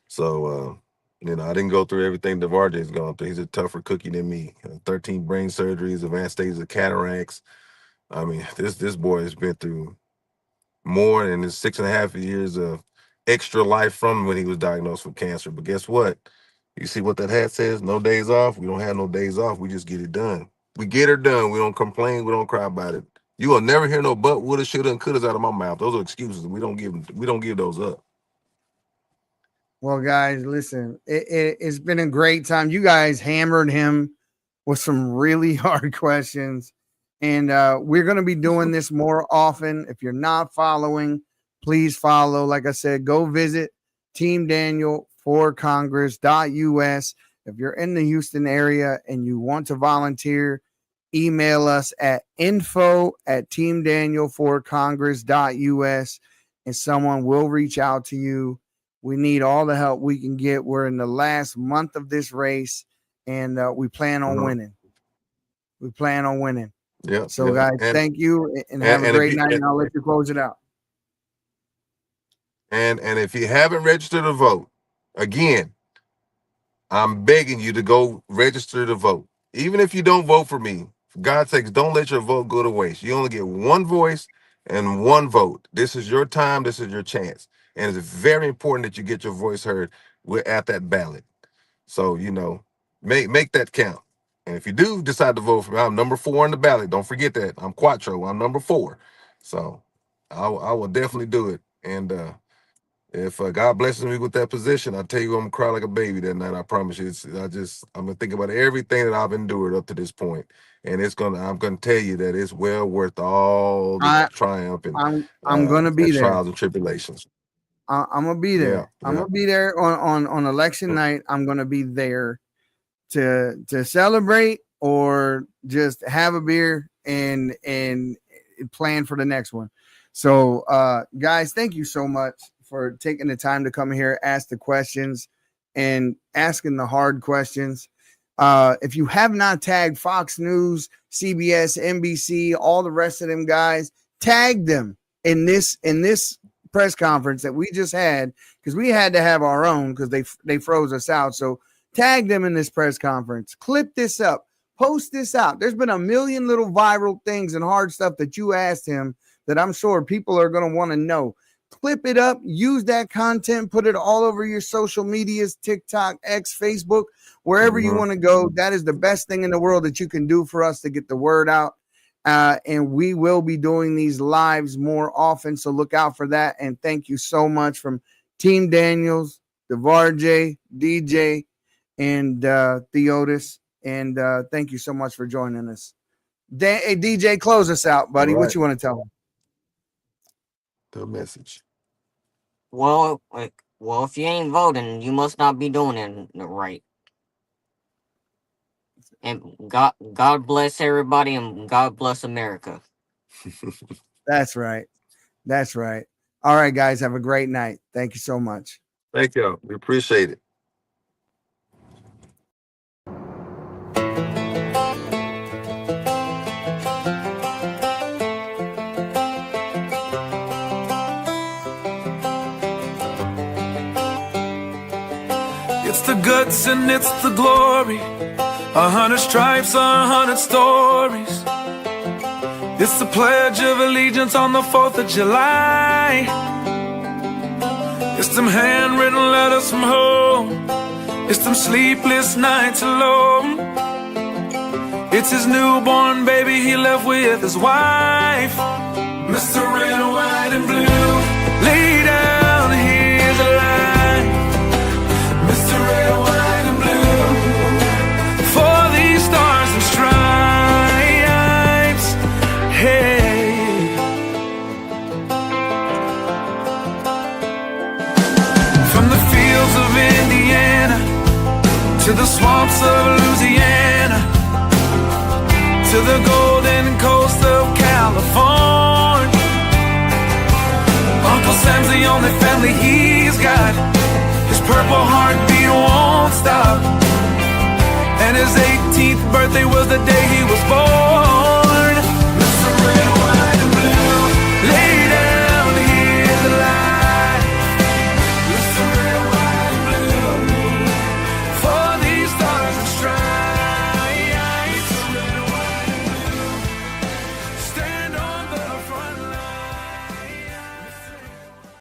So you know, I didn't go through everything DeVarge's gone through. He's a tougher cookie than me. 13 brain surgeries, advanced stages of cataracts. I mean, this boy has been through more in his 6.5 years of extra life from when he was diagnosed with cancer. But guess what? You see what that hat says? No days off. We don't have no days off. We just get it done. We get her done. We don't complain. We don't cry about it. You will never hear no but, woulda, shoulda, and couldas out of my mouth. Those are excuses. We don't give them. We don't give those up. Well, guys, listen, it's been a great time. You guys hammered him with some really hard questions. And we're going to be doing this more often. If you're not following, please follow. Like I said, go visit Team Daniel for Congress.us. If you're in the Houston area and you want to volunteer, email us at info@teamdanielforcongress.us and someone will reach out to you. We need all the help we can get. We're in the last month of this race, and we plan on winning. We plan on winning. Yeah. So, guys, thank you, and have a great night. And I'll let you close it out. And if you haven't registered to vote, again, I'm begging you to go register to vote. Even if you don't vote for me, for God's sakes, don't let your vote go to waste. You only get one voice and one vote. This is your time. This is your chance. And it's very important that you get your voice heard. We're at that ballot. So, you know, make that count. And if you do decide to vote for me, I'm number 4 on the ballot. Don't forget that. I'm Quattro. I'm number 4. So I will definitely do it. And if God blesses me with that position, I tell you, I'm gonna cry like a baby that night. I promise you. I'm gonna think about everything that I've endured up to this point, and I'm gonna tell you that it's well worth all the triumph and I'm gonna be there. trials and tribulations. I'm gonna be there. Yeah, I'm gonna be there on election night. I'm gonna be there to celebrate or just have a beer and plan for the next one. So guys, thank you so much for taking the time to come here, ask the questions and asking the hard questions. If you have not tagged Fox News, CBS, NBC, all the rest of them guys, tag them in this press conference that we just had, because we had to have our own because they froze us out. So tag them in this press conference, clip this up, post this out. There's been a million little viral things and hard stuff that you asked him that I'm sure people are going to want to know. Clip it up, use that content, put it all over your social medias, TikTok, X, Facebook, wherever you want to go. That is the best thing in the world that you can do for us to get the word out. And we will be doing these lives more often, so look out for that. And thank you so much from Team Daniels, DeVarjay, DJ, and Theodis. And thank you so much for joining us. Hey, DJ, close us out, buddy. All right. What you want to tell them? The message. Well, if you ain't voting, you must not be doing it right. And God bless everybody, and God bless America. That's right. That's right. All right, guys. Have a great night. Thank you so much. Thank you. We appreciate it. It's the guts and it's the glory. 100 stripes, 100 stories. It's the Pledge of Allegiance on the 4th of July. It's them handwritten letters from home. It's them sleepless nights alone. It's his newborn baby he left with his wife. Mr. Red, White, and Blue, lay down his life. Mr. Red, White, and Blue, for these stars and stripes. Hey, from the fields of Indiana to the swamps of Louisiana, to the golden coast of California, Uncle Sam's the only family he's got. His purple heartbeat won't stop, and his 18th birthday was the day he was born.